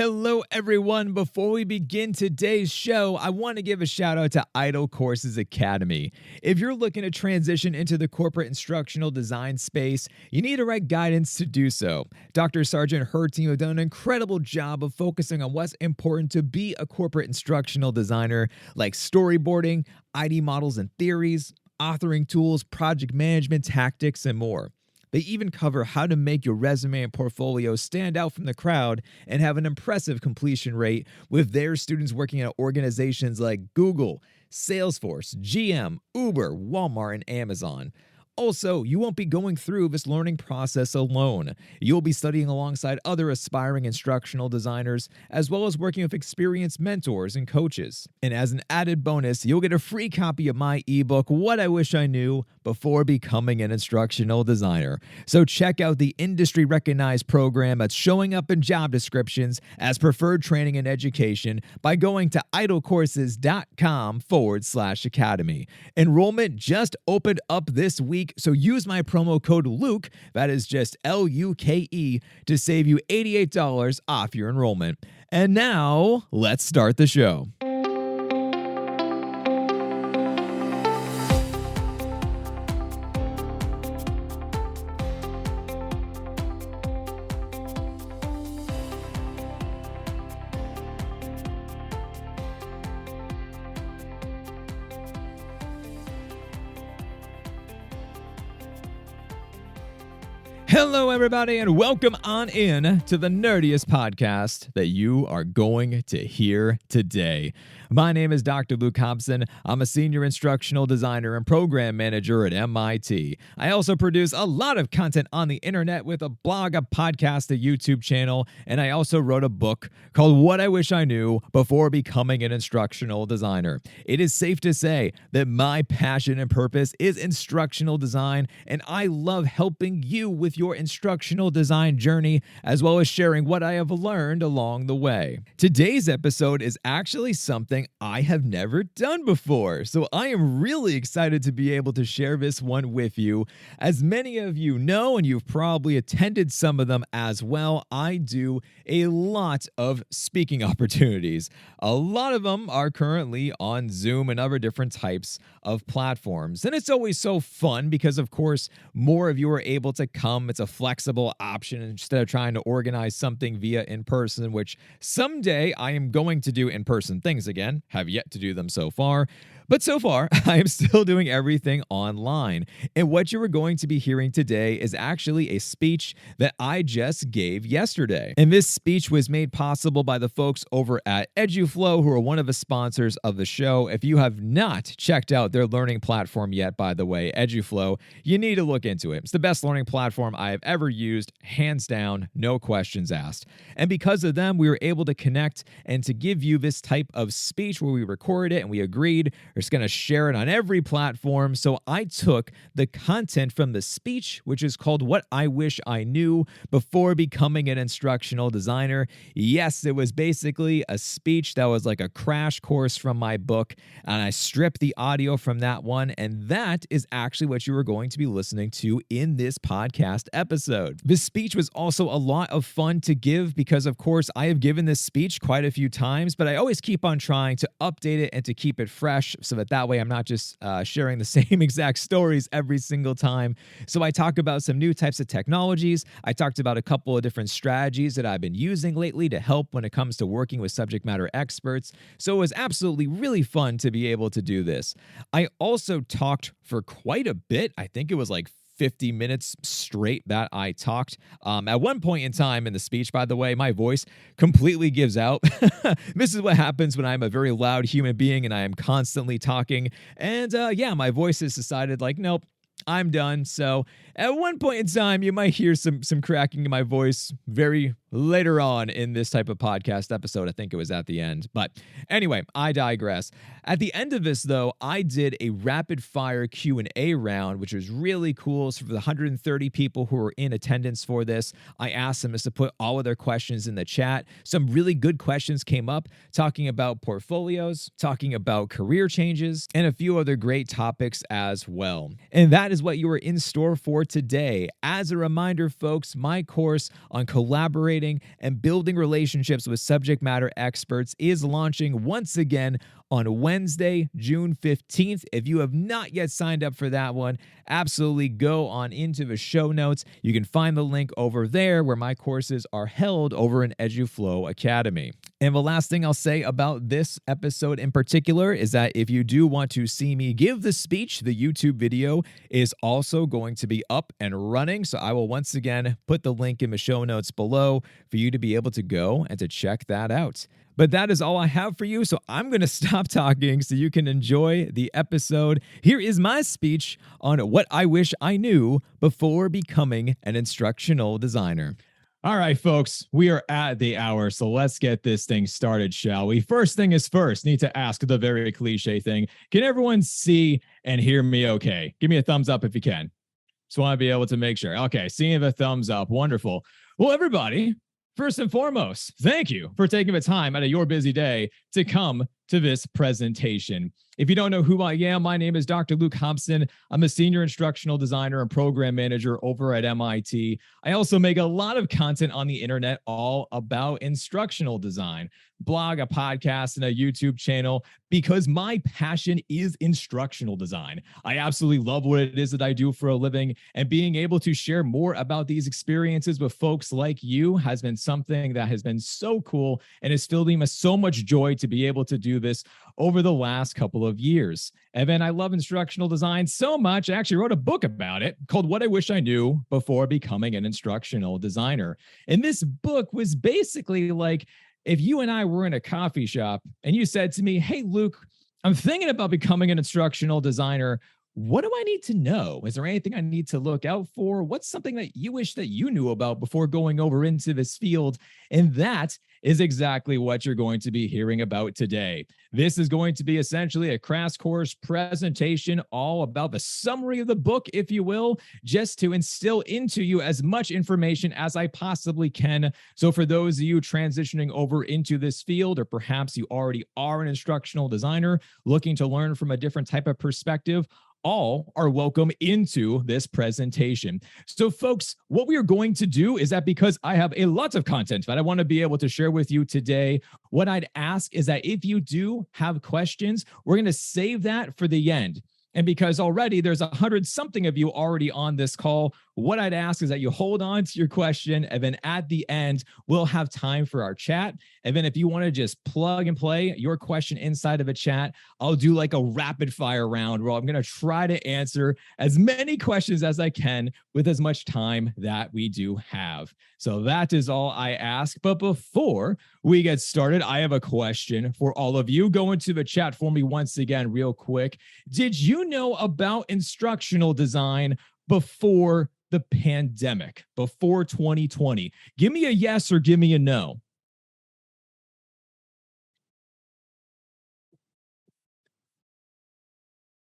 Hello, everyone. Before we begin today's show, I want to give a shout out to Idle Courses Academy. If you're looking to transition into the corporate instructional design space, you need the right guidance to do so. Dr. Sargent and her team have done an incredible job of focusing on what's important to be a corporate instructional designer, like storyboarding, ID models and theories, authoring tools, project management tactics, and more. They even cover how to make your resume and portfolio stand out from the crowd and have an impressive completion rate with their students working at organizations like Google, Salesforce, GM, Uber, Walmart, and Amazon. Also, you won't be going through this learning process alone. You'll be studying alongside other aspiring instructional designers, as well as working with experienced mentors and coaches. And as an added bonus, you'll get a free copy of my ebook, What I Wish I Knew Before Becoming an Instructional Designer. So check out the industry-recognized program that's showing up in job descriptions as preferred training and education by going to idlecourses.com/academy. Enrollment just opened up this week, so use my promo code Luke, that is just LUKE, to save you $88 off your enrollment. And now, let's start the show. Hello, everybody, and welcome on in to the nerdiest podcast that you are going to hear today. My name is Dr. Luke Hobson. I'm a senior instructional designer and program manager at MIT. I also produce a lot of content on the internet with a blog, a podcast, a YouTube channel, and I also wrote a book called What I Wish I Knew Before Becoming an Instructional Designer. It is safe to say that my passion and purpose is instructional design, and I love helping you with your instructional design journey, as well as sharing what I have learned along the way. Today's episode is actually something I have never done before, so I am really excited to be able to share this one with you. As many of you know, and you've probably attended some of them as well, I do a lot of speaking opportunities. A lot of them are currently on Zoom and other different types of platforms, and it's always so fun because, of course, more of you are able to come. It's a flexible option instead of trying to organize something via in-person, which someday I am going to do in-person things again. Have yet to do them so far. But so far, I am still doing everything online. And what you are going to be hearing today is actually a speech that I just gave yesterday. And this speech was made possible by the folks over at EduFlow, who are one of the sponsors of the show. If you have not checked out their learning platform yet, by the way, EduFlow, you need to look into it. It's the best learning platform I have ever used, hands down, no questions asked. And because of them, we were able to connect and to give you this type of speech where we recorded it and we agreed we're just going to share it on every platform. So I took the content from the speech, which is called What I Wish I Knew Before Becoming an Instructional Designer. Yes, it was basically a speech that was like a crash course from my book, and I stripped the audio from that one, and that is actually what you are going to be listening to in this podcast episode. This speech was also a lot of fun to give because, of course, I have given this speech quite a few times, but I always keep on trying to update it and to keep it fresh so that way I'm not just sharing the same exact stories every single time. So I talk about some new types of technologies. I talked about a couple of different strategies that I've been using lately to help when it comes to working with subject matter experts. So it was absolutely really fun to be able to do this. I also talked for quite a bit. I think it was like 50 minutes straight that I talked. At one point in time in the speech, by the way, my voice completely gives out. This is what happens when I'm a very loud human being and I am constantly talking. And my voice has decided like, nope, I'm done. So at one point in time, you might hear some cracking in my voice very later on in this type of podcast episode. I think it was at the end. But anyway, I digress. At the end of this, though, I did a rapid fire Q&A round, which was really cool. So for the 130 people who were in attendance for this, I asked them to put all of their questions in the chat. Some really good questions came up, talking about portfolios, talking about career changes, and a few other great topics as well. And that is what you are in store for today. As a reminder, folks, my course on collaborating and building relationships with subject matter experts is launching once again on Wednesday, June 15th. If you have not yet signed up for that one, absolutely go on into the show notes. You can find the link over there where my courses are held over in EduFlow Academy. And the last thing I'll say about this episode in particular is that if you do want to see me give the speech, the YouTube video is also going to be up and running. So I will once again put the link in the show notes below for you to be able to go and to check that out. But that is all I have for you, so I'm going to stop talking so you can enjoy the episode. Here is my speech on what I wish I knew before becoming an instructional designer. All right, folks, we are at the hour, so let's get this thing started, shall we? First thing is first, need to ask the very cliche thing. Can everyone see and hear me okay? Give me a thumbs up if you can. Just want to be able to make sure. Okay, seeing the thumbs up. Wonderful. Well, everybody, first and foremost, thank you for taking the time out of your busy day to come to this presentation. If you don't know who I am, my name is Dr. Luke Hobson. I'm a senior instructional designer and program manager over at MIT. I also make a lot of content on the internet all about instructional design, blog, a podcast, and a YouTube channel because my passion is instructional design. I absolutely love what it is that I do for a living, and being able to share more about these experiences with folks like you has been something that has been so cool and has filled me with so much joy to be able to do this over the last couple of years. And then I love instructional design so much, I actually wrote a book about it called What I Wish I Knew Before Becoming an Instructional Designer. And this book was basically like, if you and I were in a coffee shop and you said to me, hey, Luke, I'm thinking about becoming an instructional designer. What do I need to know? Is there anything I need to look out for? What's something that you wish that you knew about before going over into this field? And that is exactly what you're going to be hearing about today. This is going to be essentially a crash course presentation all about the summary of the book, if you will, just to instill into you as much information as I possibly can. So for those of you transitioning over into this field, or perhaps you already are an instructional designer looking to learn from a different type of perspective, all are welcome into this presentation. So folks, what we are going to do is that because I have a lot of content that I want to be able to share with you today, what I'd ask is that if you do have questions, we're going to save that for the end. And because already there's 100 something of you already on this call, what I'd ask is that you hold on to your question, and then at the end, we'll have time for our chat. And then if you want to just plug and play your question inside of a chat, I'll do like a rapid fire round where I'm going to try to answer as many questions as I can with as much time that we do have. So that is all I ask. But before we get started, I have a question for all of you. Go into the chat for me once again, real quick. Did you know about instructional design before the pandemic, before 2020? Give me a yes or give me a no.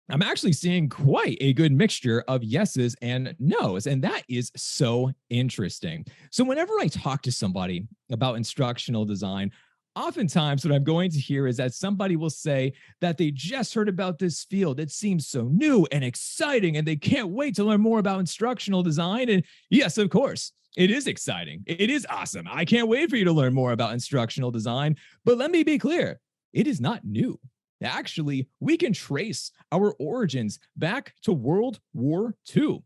I'm actually seeing quite a good mixture of yeses and nos, and that is so interesting. So whenever I talk to somebody about instructional design, oftentimes what I'm going to hear is that somebody will say that they just heard about this field. It seems so new and exciting, and they can't wait to learn more about instructional design. And yes, of course, it is exciting. It is awesome. I can't wait for you to learn more about instructional design. But let me be clear, it is not new. Actually, we can trace our origins back to World War II.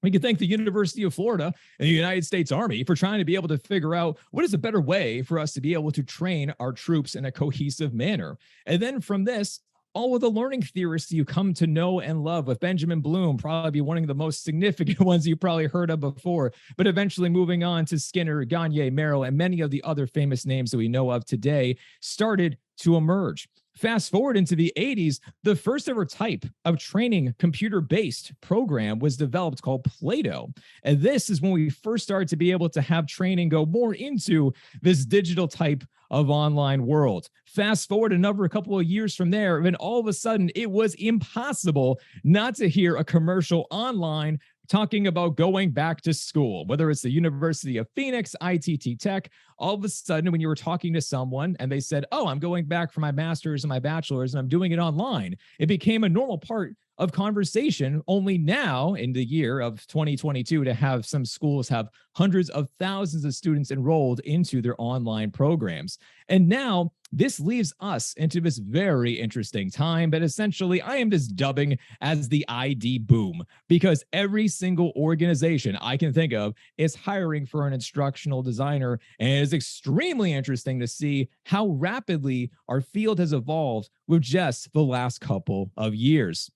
We can thank the University of Florida and the United States Army for trying to be able to figure out what is a better way for us to be able to train our troops in a cohesive manner. And then from this, all of the learning theorists you come to know and love, with Benjamin Bloom probably one of the most significant ones you probably heard of before, but eventually moving on to Skinner, Gagne, Merrill, and many of the other famous names that we know of today, started to emerge. Fast forward into the 80s, the first ever type of training computer-based program was developed called Plato. And this is when we first started to be able to have training go more into this digital type of online world. Fast forward a couple of years from there, and all of a sudden it was impossible not to hear a commercial online talking about going back to school, whether it's the University of Phoenix, ITT Tech. All of a sudden, when you were talking to someone and they said, oh, I'm going back for my master's and my bachelor's and I'm doing it online, it became a normal part of conversation, only now in the year of 2022 to have some schools have hundreds of thousands of students enrolled into their online programs. And now this leaves us into this very interesting time that essentially I am just dubbing as the ID boom, because every single organization I can think of is hiring for an instructional designer. And it is extremely interesting to see how rapidly our field has evolved with just the last couple of years.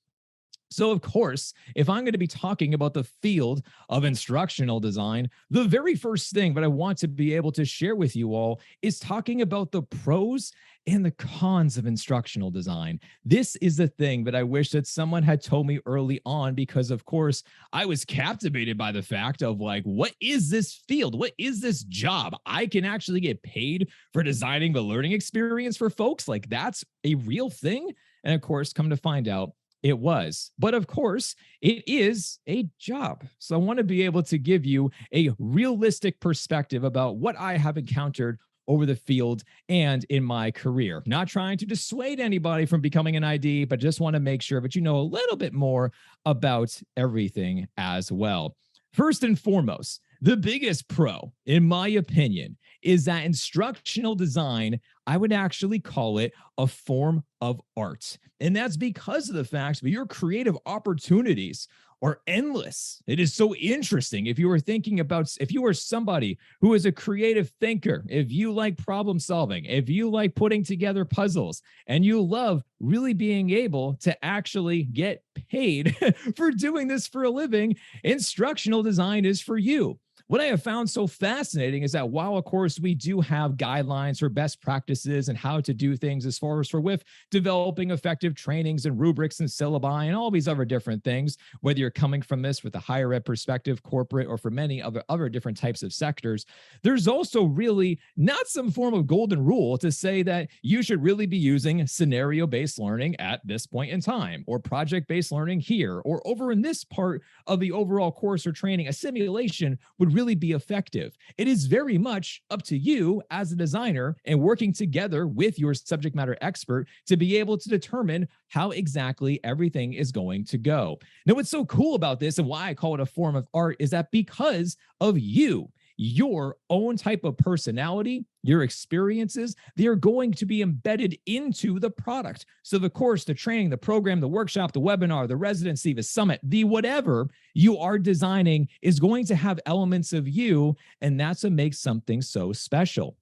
So, of course, if I'm going to be talking about the field of instructional design, the very first thing that I want to be able to share with you all is talking about the pros and the cons of instructional design. This is the thing that I wish that someone had told me early on, because, of course, I was captivated by the fact of like, what is this field? What is this job? I can actually get paid for designing the learning experience for folks. Like, that's a real thing. And of course, come to find out, it was. But of course, it is a job. So I want to be able to give you a realistic perspective about what I have encountered over the field and in my career. Not trying to dissuade anybody from becoming an ID, but just want to make sure that you know a little bit more about everything as well. First and foremost, the biggest pro, in my opinion, is that instructional design, I would actually call it a form of art. And that's because of the fact that your creative opportunities are endless. It is so interesting. If you were thinking about, if you are somebody who is a creative thinker, if you like problem solving, if you like putting together puzzles, and you love really being able to actually get paid for doing this for a living, instructional design is for you. What I have found so fascinating is that while, of course, we do have guidelines for best practices and how to do things as far as for with developing effective trainings and rubrics and syllabi and all these other different things, whether you're coming from this with a higher ed perspective, corporate, or for many other different types of sectors, there's also really not some form of golden rule to say that you should really be using scenario-based learning at this point in time, or project-based learning here, or over in this part of the overall course or training. A simulation would really be effective. It is very much up to you as a designer and working together with your subject matter expert to be able to determine how exactly everything is going to go. Now, what's so cool about this and why I call it a form of art is that because of you, your own type of personality, your experiences, they are going to be embedded into the product. So the course, the training, the program, the workshop, the webinar, the residency, the summit, the whatever you are designing is going to have elements of you, and that's what makes something so special.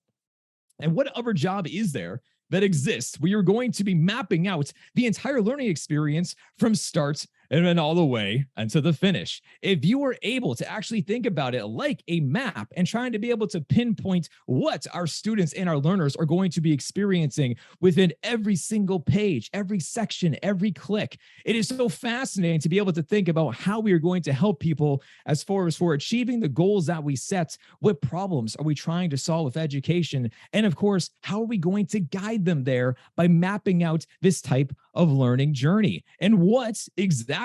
And what other job is there that exists where you're going to be mapping out the entire learning experience from start and then all the way until the finish? If you are able to actually think about it like a map and trying to be able to pinpoint what our students and our learners are going to be experiencing within every single page, every section, every click, it is so fascinating to be able to think about how we are going to help people as far as for achieving the goals that we set. What problems are we trying to solve with education? And of course, how are we going to guide them there by mapping out this type of learning journey? And what exactly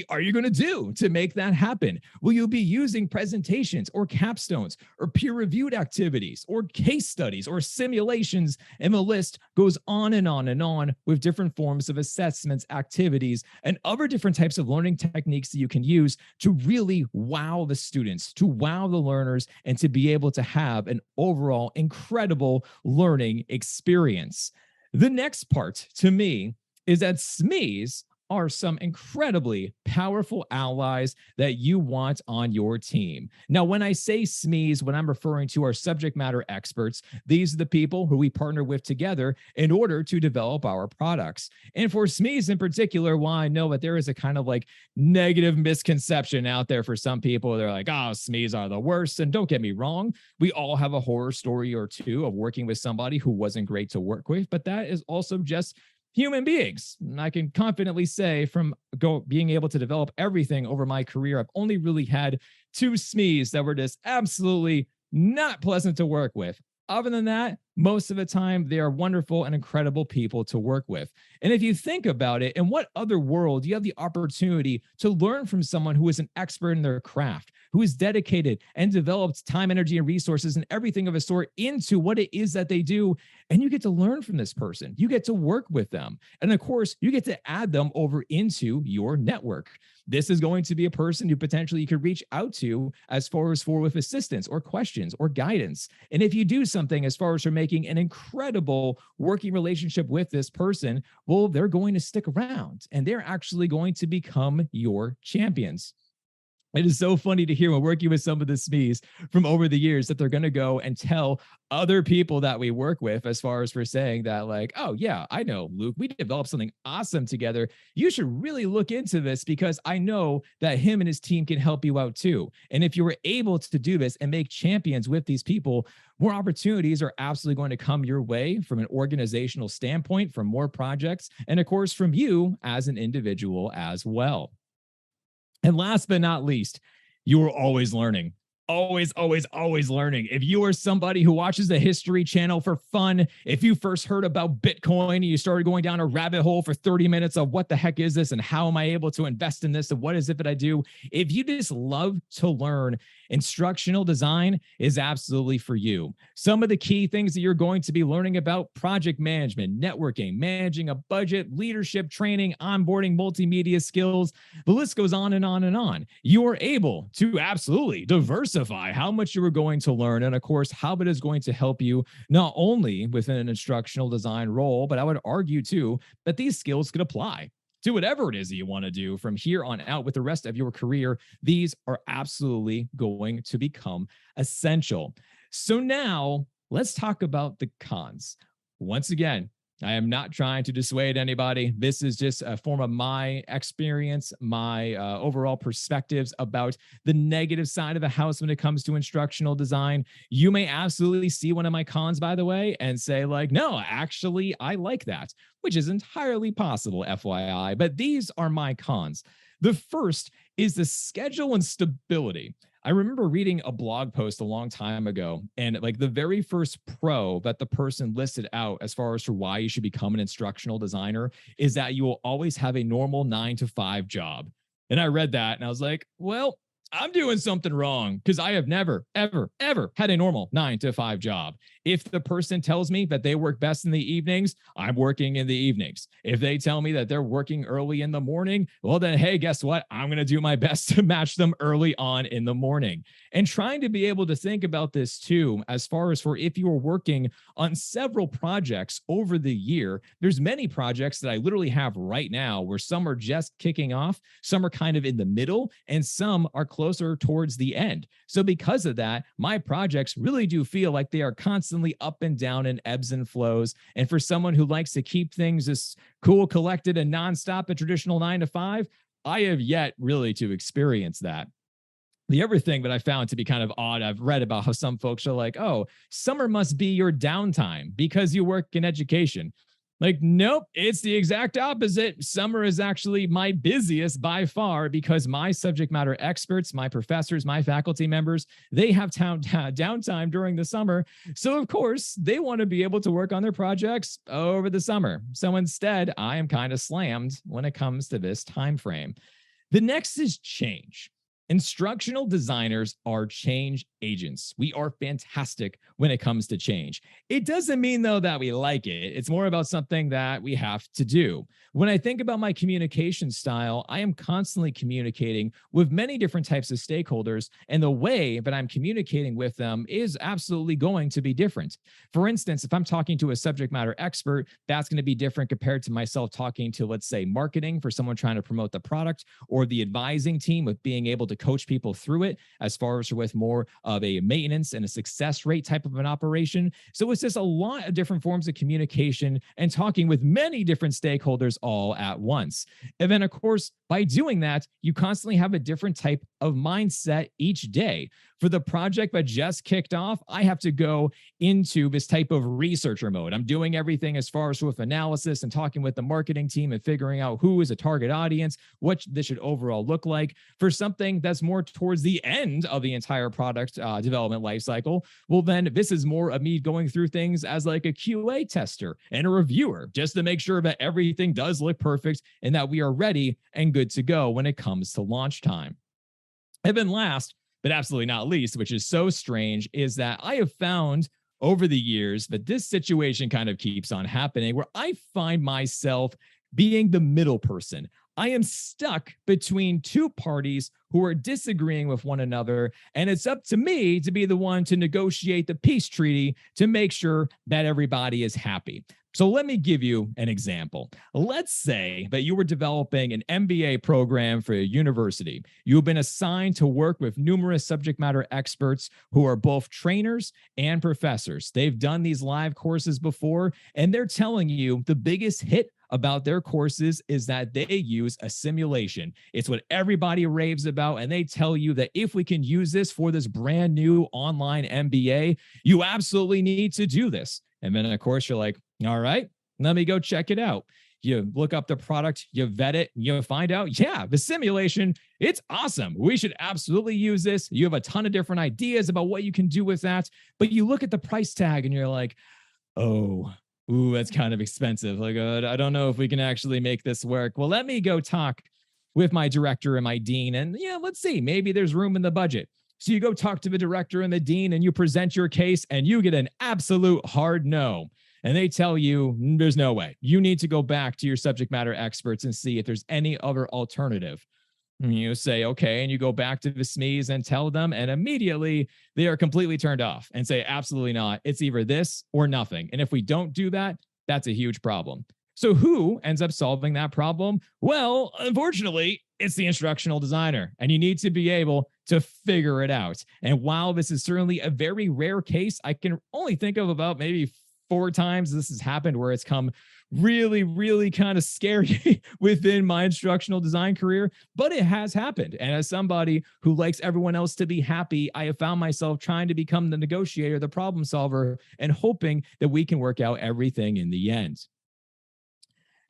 are you going to do to make that happen? Will you be using presentations or capstones or peer-reviewed activities or case studies or simulations? And the list goes on and on and on with different forms of assessments, activities, and other different types of learning techniques that you can use to really wow the students, to wow the learners, and to be able to have an overall incredible learning experience. The next part to me is that SMEs are some incredibly powerful allies that you want on your team. Now, when I say SMEs, when I'm referring to our subject matter experts, these are the people who we partner with together in order to develop our products. And for SMEs in particular, while I know that there is a kind of like negative misconception out there for some people, they're like, oh, SMEs are the worst. And don't get me wrong, we all have a horror story or two of working with somebody who wasn't great to work with, but that is also just human beings. And I can confidently say from being able to develop everything over my career, I've only really had two SMEs that were just absolutely not pleasant to work with. Other than that, most of the time, they are wonderful and incredible people to work with. And if you think about it, in what other world do you have the opportunity to learn from someone who is an expert in their craft, who is dedicated and developed time, energy, and resources and everything of a sort into what it is that they do. And you get to learn from this person. You get to work with them. And of course, you get to add them over into your network. This is going to be a person who potentially you could reach out to as far as for with assistance or questions or guidance. And if you do something as far as for making an incredible working relationship with this person, well, they're going to stick around and they're actually going to become your champions. It is so funny to hear when working with some of the SMEs from over the years that they're going to go and tell other people that we work with, as far as for saying that, like, oh, yeah, I know, Luke, we developed something awesome together. You should really look into this because I know that him and his team can help you out too. And if you were able to do this and make champions with these people, more opportunities are absolutely going to come your way from an organizational standpoint, from more projects, and of course, from you as an individual as well. And last but not least, you are always learning. Always, always, always learning. If you are somebody who watches the History Channel for fun, if you first heard about Bitcoin and you started going down a rabbit hole for 30 minutes of what the heck is this and how am I able to invest in this and what is it that I do, if you just love to learn, instructional design is absolutely for you. Some of the key things that you're going to be learning about: project management, networking, managing a budget, leadership training, onboarding, multimedia skills. The list goes on and on and on. You are able to absolutely diversify how much you are going to learn, and of course, how it is going to help you not only within an instructional design role, but I would argue too that these skills could apply to whatever it is that you want to do from here on out with the rest of your career. These are absolutely going to become essential. So now let's talk about the cons. Once again, I am not trying to dissuade anybody. This is just a form of my experience, my overall perspectives about the negative side of the house when it comes to instructional design. You may absolutely see one of my cons, by the way, and say like, no, actually, I like that, which is entirely possible, FYI. But these are my cons. The first is the schedule and stability. I remember reading a blog post a long time ago, and like the very first pro that the person listed out as far as to why you should become an instructional designer is that you will always have a normal 9 to 5 job. And I read that and I was like, well, I'm doing something wrong because I have never, ever, ever had a normal 9 to 5 job. If the person tells me that they work best in the evenings, I'm working in the evenings. If they tell me that they're working early in the morning, well, then, hey, guess what? I'm going to do my best to match them early on in the morning. And trying to be able to think about this too, as far as for if you are working on several projects over the year, there's many projects that I literally have right now where some are just kicking off, some are kind of in the middle, and some are closer towards the end. So because of that, my projects really do feel like they are constantly up and down in ebbs and flows. And for someone who likes to keep things as cool, collected, and nonstop, a traditional 9 to 5, I have yet really to experience that. The other thing that I found to be kind of odd, I've read about how some folks are like, oh, summer must be your downtime because you work in education. Like, nope, it's the exact opposite. Summer is actually my busiest by far because my subject matter experts, my professors, my faculty members, they have downtime during the summer. So, of course, they want to be able to work on their projects over the summer. So instead, I am kind of slammed when it comes to this time frame. The next is change. Instructional designers are change agents. We are fantastic when it comes to change. It doesn't mean, though, that we like it. It's more about something that we have to do. When I think about my communication style, I am constantly communicating with many different types of stakeholders, and the way that I'm communicating with them is absolutely going to be different. For instance, if I'm talking to a subject matter expert, that's going to be different compared to myself talking to, let's say, marketing for someone trying to promote the product, or the advising team with being able to coach people through it as far as with more of a maintenance and a success rate type of an operation. So it's just a lot of different forms of communication and talking with many different stakeholders all at once. And then, of course, by doing that, you constantly have a different type of mindset each day. For the project that just kicked off, I have to go into this type of researcher mode. I'm doing everything as far as with analysis and talking with the marketing team and figuring out who is a target audience, what this should overall look like. For something that's more towards the end of the entire product development lifecycle, well, then this is more of me going through things as like a QA tester and a reviewer, just to make sure that everything does look perfect and that we are ready and good to go when it comes to launch time. And then last, but absolutely not least, which is so strange, is that I have found over the years that this situation kind of keeps on happening where I find myself being the middle person. I am stuck between two parties who are disagreeing with one another, and it's up to me to be the one to negotiate the peace treaty to make sure that everybody is happy. So let me give you an example. Let's say that you were developing an MBA program for a university. You've been assigned to work with numerous subject matter experts who are both trainers and professors. They've done these live courses before, and they're telling you the biggest hit about their courses is that they use a simulation. It's what everybody raves about, and they tell you that if we can use this for this brand new online MBA, you absolutely need to do this. And then, of course, you're like, all right, let me go check it out. You look up the product, you vet it, you find out, yeah, the simulation, it's awesome. We should absolutely use this. You have a ton of different ideas about what you can do with that. But you look at the price tag and you're like, oh, ooh, that's kind of expensive. Like, I don't know if we can actually make this work. Well, let me go talk with my director and my dean. And yeah, let's see, maybe there's room in the budget. So you go talk to the director and the dean and you present your case and you get an absolute hard no. And they tell you there's no way. You need to go back to your subject matter experts and see if there's any other alternative. And you say, okay, and you go back to the SMEs and tell them, and immediately they are completely turned off and say, absolutely not. It's either this or nothing. And if we don't do that, that's a huge problem. So who ends up solving that problem? Well, unfortunately, it's the instructional designer, and you need to be able to figure it out. And while this is certainly a very rare case, I can only think of about maybe 4 times this has happened where it's come really, really kind of scary within my instructional design career, but it has happened. And as somebody who likes everyone else to be happy, I have found myself trying to become the negotiator, the problem solver, and hoping that we can work out everything in the end.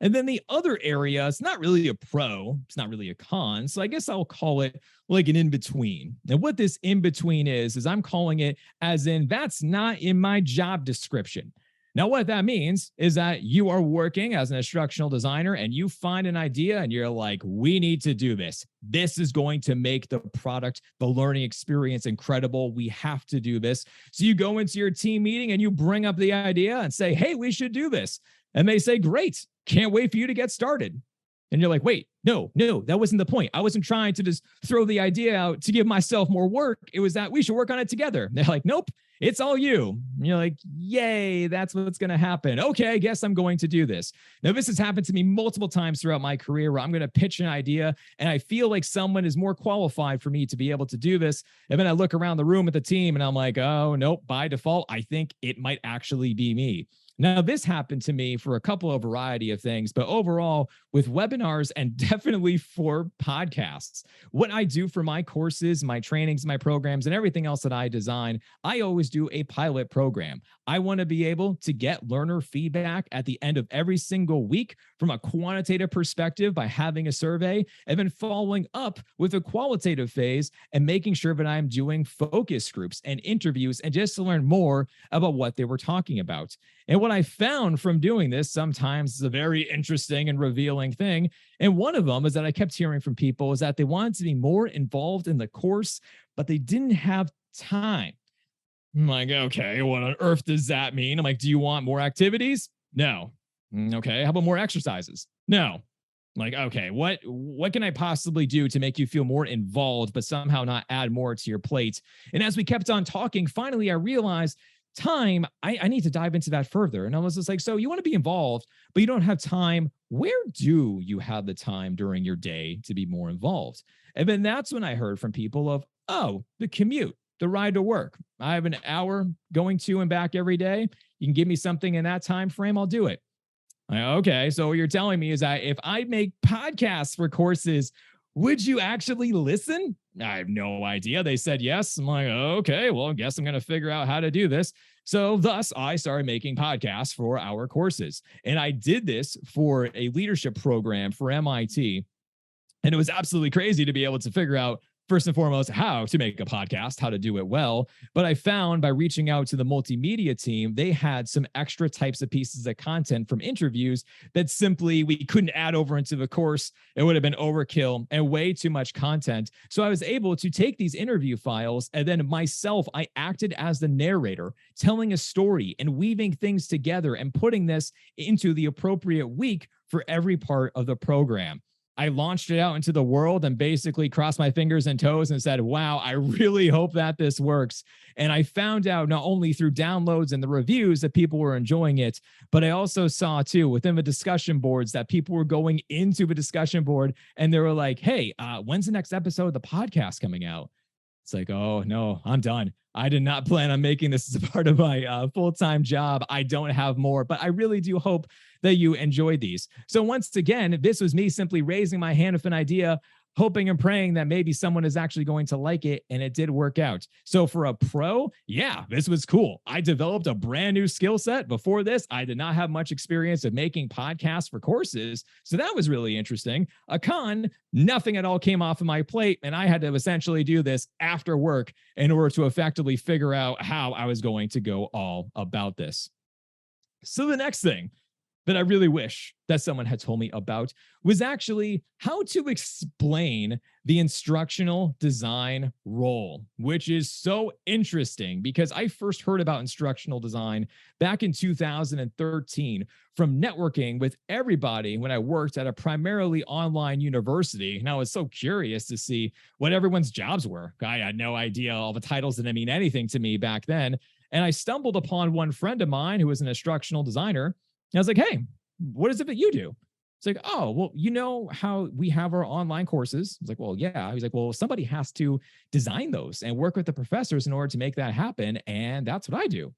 And then the other area, it's not really a pro, it's not really a con. So I guess I'll call it like an in-between. And what this in-between is I'm calling it as in that's not in my job description. Now, what that means is that you are working as an instructional designer and you find an idea and you're like, we need to do this. This is going to make the product, the learning experience incredible. We have to do this. So you go into your team meeting and you bring up the idea and say, hey, we should do this. And they say, great, can't wait for you to get started. And you're like, wait, no, that wasn't the point. I wasn't trying to just throw the idea out to give myself more work. It was that we should work on it together. And they're like, nope, it's all you. And you're like, yay, that's what's going to happen. Okay, I guess I'm going to do this. Now, this has happened to me multiple times throughout my career where I'm going to pitch an idea and I feel like someone is more qualified for me to be able to do this. And then I look around the room at the team and I'm like, oh, nope, by default, I think it might actually be me. Now, this happened to me for a couple of variety of things, but overall with webinars and definitely for podcasts, what I do for my courses, my trainings, my programs, and everything else that I design, I always do a pilot program. I want to be able to get learner feedback at the end of every single week from a quantitative perspective by having a survey and then following up with a qualitative phase and making sure that I'm doing focus groups and interviews and just to learn more about what they were talking about. And what I found from doing this sometimes is a very interesting and revealing thing. And one of them is that I kept hearing from people is that they wanted to be more involved in the course, but they didn't have time. I'm like, okay, what on earth does that mean? I'm like, do you want more activities? No. Okay, how about more exercises? No. I'm like, okay, what can I possibly do to make you feel more involved, but somehow not add more to your plate? And as we kept on talking, finally, I realized time, I need to dive into that further. And I was just like, so you want to be involved, but you don't have time. Where do you have the time during your day to be more involved? And then that's when I heard from people of, oh, the commute, the ride to work. I have an hour going to and back every day. You can give me something in that time frame, I'll do it. Okay, so what you're telling me is that if I make podcasts for courses, would you actually listen? I have no idea. They said yes. I'm like, okay, well, I guess I'm going to figure out how to do this. So thus, I started making podcasts for our courses. And I did this for a leadership program for MIT. And it was absolutely crazy to be able to figure out first and foremost, how to make a podcast, how to do it well. But I found by reaching out to the multimedia team, they had some extra types of pieces of content from interviews that simply we couldn't add over into the course. It would have been overkill and way too much content. So I was able to take these interview files and then myself, I acted as the narrator, telling a story and weaving things together and putting this into the appropriate week for every part of the program. I launched it out into the world and basically crossed my fingers and toes and said, wow, I really hope that this works. And I found out not only through downloads and the reviews that people were enjoying it, but I also saw too within the discussion boards that people were going into the discussion board and they were like, hey, when's the next episode of the podcast coming out? It's like, oh, no, I'm done. I did not plan on making this as a part of my full-time job. I don't have more, but I really do hope that you enjoy these. So once again, this was me simply raising my hand with an idea, hoping and praying that maybe someone is actually going to like it, and it did work out. So for a pro, yeah, this was cool. I developed a brand new skill set. Before this, I did not have much experience of making podcasts for courses, so that was really interesting. A con, nothing at all came off of my plate, and I had to essentially do this after work in order to effectively figure out how I was going to go all about this. So the next thing that I really wish that someone had told me about was actually how to explain the instructional design role, which is so interesting because I first heard about instructional design back in 2013 from networking with everybody when I worked at a primarily online university. And I was so curious to see what everyone's jobs were. I had no idea. All the titles didn't mean anything to me back then. And I stumbled upon one friend of mine who was an instructional designer. I was like, hey, what is it that you do? It's like, oh, well, you know how we have our online courses? It's like, well, yeah. He's like, well, somebody has to design those and work with the professors in order to make that happen. And that's what I do.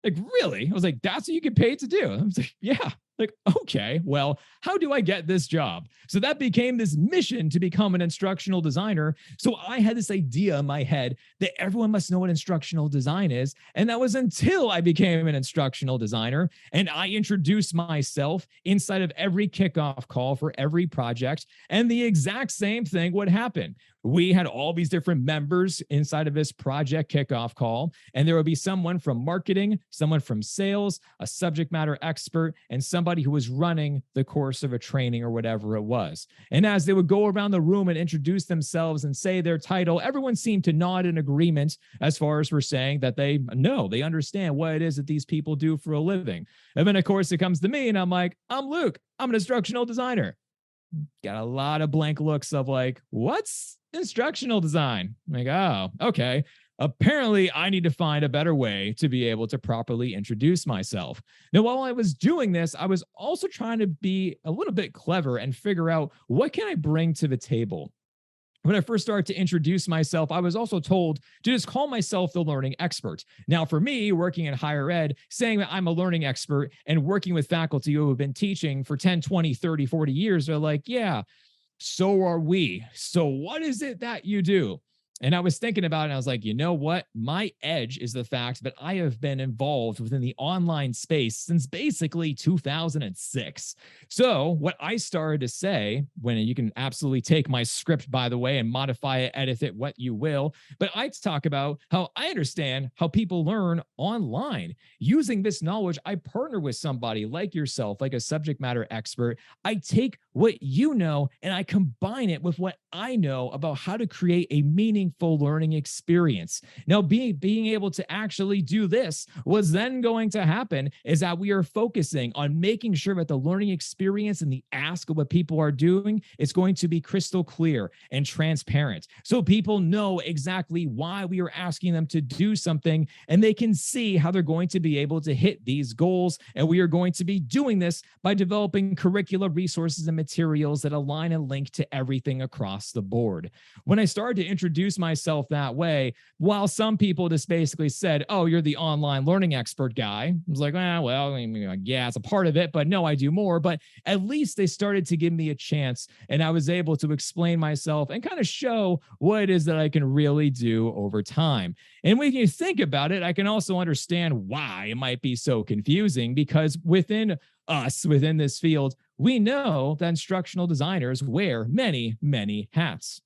Like, really? I was like, that's what you get paid to do? I was like, yeah. Like, okay, well, how do I get this job? So that became this mission to become an instructional designer. So I had this idea in my head that everyone must know what instructional design is. And that was until I became an instructional designer and I introduced myself inside of every kickoff call for every project. And the exact same thing would happen. We had all these different members inside of this project kickoff call, and there would be someone from marketing, someone from sales, a subject matter expert, and somebody who was running the course of a training or whatever it was. And as they would go around the room and introduce themselves and say their title, everyone seemed to nod in agreement as far as we're saying that they know, they understand what it is that these people do for a living. And then, of course, it comes to me and I'm like, I'm Luke. I'm an instructional designer. Got a lot of blank looks of like, what's instructional design? I'm like, oh, okay. Apparently, I need to find a better way to be able to properly introduce myself. Now, while I was doing this, I was also trying to be a little bit clever and figure out what can I bring to the table. When I first started to introduce myself, I was also told to just call myself the learning expert. Now, for me, working in higher ed, saying that I'm a learning expert and working with faculty who have been teaching for 10, 20, 30, 40 years, they're like, yeah, so are we. So what is it that you do? And I was thinking about it, and I was like, you know what? My edge is the fact that I have been involved within the online space since basically 2006. So what I started to say, when you can absolutely take my script, by the way, and modify it, edit it, what you will, but I talk about how I understand how people learn online. Using this knowledge, I partner with somebody like yourself, like a subject matter expert. I take what you know and I combine it with what I know about how to create a meaningful learning experience. Now, being able to actually do this, what's then going to happen is that we are focusing on making sure that the learning experience and the ask of what people are doing is going to be crystal clear and transparent. So people know exactly why we are asking them to do something, and they can see how they're going to be able to hit these goals. And we are going to be doing this by developing curricula, resources, and materials that align and link to everything across the board. When I started to introduce myself that way, while some people just basically said, oh, you're the online learning expert guy, I was like, well, I mean, yeah, it's a part of it, but no, I do more. But at least they started to give me a chance, and I was able to explain myself and kind of show what it is that I can really do over time. And when you think about it, I can also understand why it might be so confusing, because within us, within this field, we know that instructional designers wear many, many hats.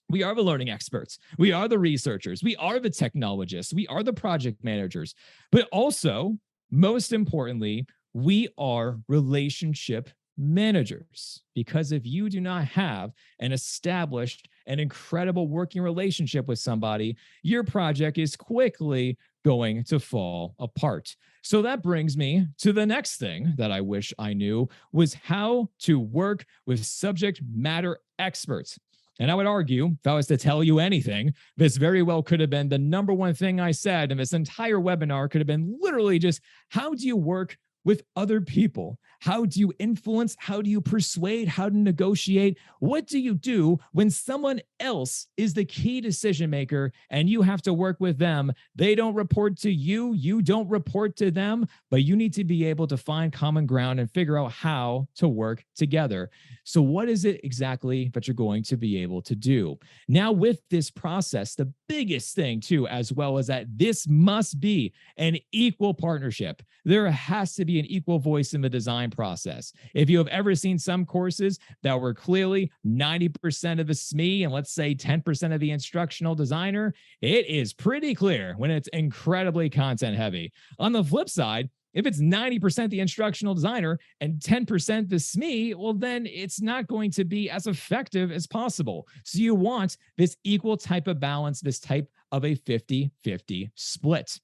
We are the learning experts. We are the researchers. We are the technologists. We are the project managers. But also, most importantly, we are relationship managers. Because if you do not have an established and incredible working relationship with somebody, your project is quickly going to fall apart. So that brings me to the next thing that I wish I knew was how to work with subject matter experts. And I would argue, if I was to tell you anything, this very well could have been the number one thing I said. And this entire webinar could have been literally just how do you work with other people? How do you influence? How do you persuade? How to negotiate? What do you do when someone else is the key decision maker and you have to work with them? They don't report to you. You don't report to them, but you need to be able to find common ground and figure out how to work together. So what is it exactly that you're going to be able to do? Now, with this process, the biggest thing too, as well, is that this must be an equal partnership. There has to be an equal voice in the design process. If you have ever seen some courses that were clearly 90% of the SME and let's say 10% of the instructional designer, it is pretty clear when it's incredibly content heavy. On the flip side, if it's 90% the instructional designer and 10% the SME, well, then it's not going to be as effective as possible. So you want this equal type of balance, this type of a 50-50 split.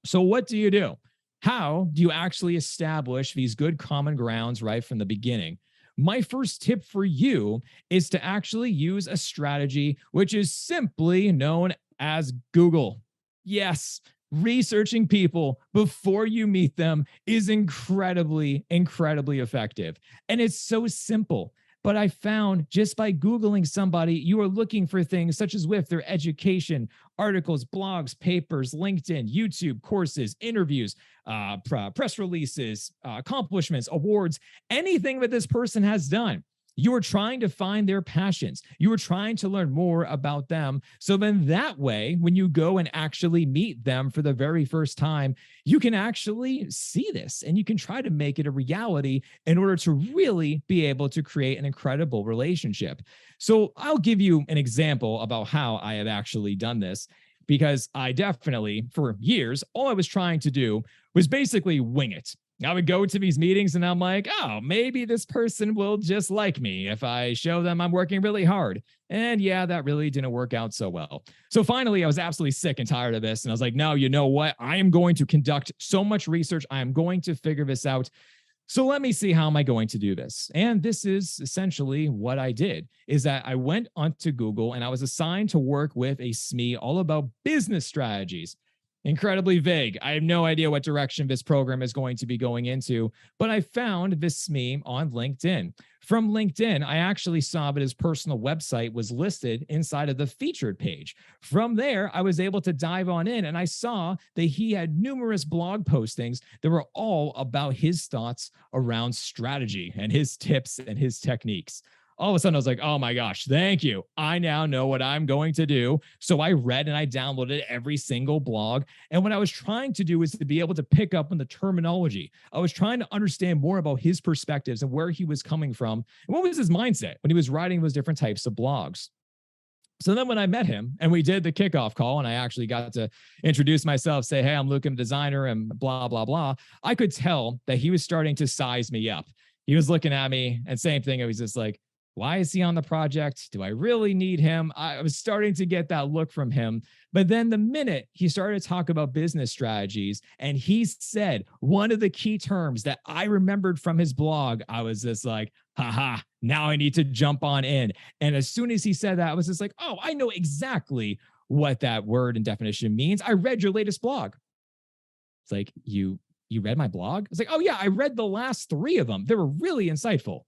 So what do you do? How do you actually establish these good common grounds right from the beginning? My first tip for you is to actually use a strategy which is simply known as Google. Yes, researching people before you meet them is incredibly, incredibly effective. And it's so simple. But I found just by Googling somebody, you are looking for things such as with their education, articles, blogs, papers, LinkedIn, YouTube, courses, interviews, press releases, accomplishments, awards, anything that this person has done. You are trying to find their passions. You are trying to learn more about them. So then that way, when you go and actually meet them for the very first time, you can actually see this and you can try to make it a reality in order to really be able to create an incredible relationship. So I'll give you an example about how I have actually done this, because I definitely, for years, all I was trying to do was basically wing it. I would go to these meetings and I'm like, oh, maybe this person will just like me if I show them I'm working really hard. And yeah, that really didn't work out so well. So finally, I was absolutely sick and tired of this. And I was like, no, you know what? I am going to conduct so much research. I am going to figure this out. So let me see, how am I going to do this? And this is essentially what I did, is that I went onto Google and I was assigned to work with a SME all about business strategies. Incredibly vague. I have no idea what direction this program is going to be going into, but I found this meme on LinkedIn. From LinkedIn, I actually saw that his personal website was listed inside of the featured page. From there, I was able to dive on in and I saw that he had numerous blog postings that were all about his thoughts around strategy and his tips and his techniques. All of a sudden, I was like, oh my gosh, thank you. I now know what I'm going to do. So I read and I downloaded every single blog. And what I was trying to do was to be able to pick up on the terminology. I was trying to understand more about his perspectives and where he was coming from and what was his mindset when he was writing those different types of blogs. So then when I met him and we did the kickoff call and I actually got to introduce myself, say, hey, I'm Luke, I'm a designer and blah, blah, blah, I could tell that he was starting to size me up. He was looking at me and same thing. It was just like, why is he on the project? Do I really need him? I was starting to get that look from him. But then the minute he started to talk about business strategies and he said one of the key terms that I remembered from his blog, I was just like, haha, now I need to jump on in. And as soon as he said that, I was just like, oh, I know exactly what that word and definition means. I read your latest blog. It's like, you read my blog? I was like, oh yeah, I read the last 3 of them. They were really insightful.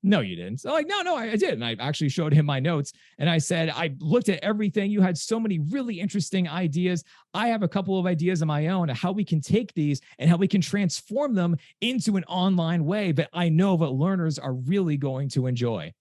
No, you didn't. So like, no, I did. And I actually showed him my notes and I said, I looked at everything. You had so many really interesting ideas. I have a couple of ideas of my own, how we can take these and how we can transform them into an online way that I know that learners are really going to enjoy.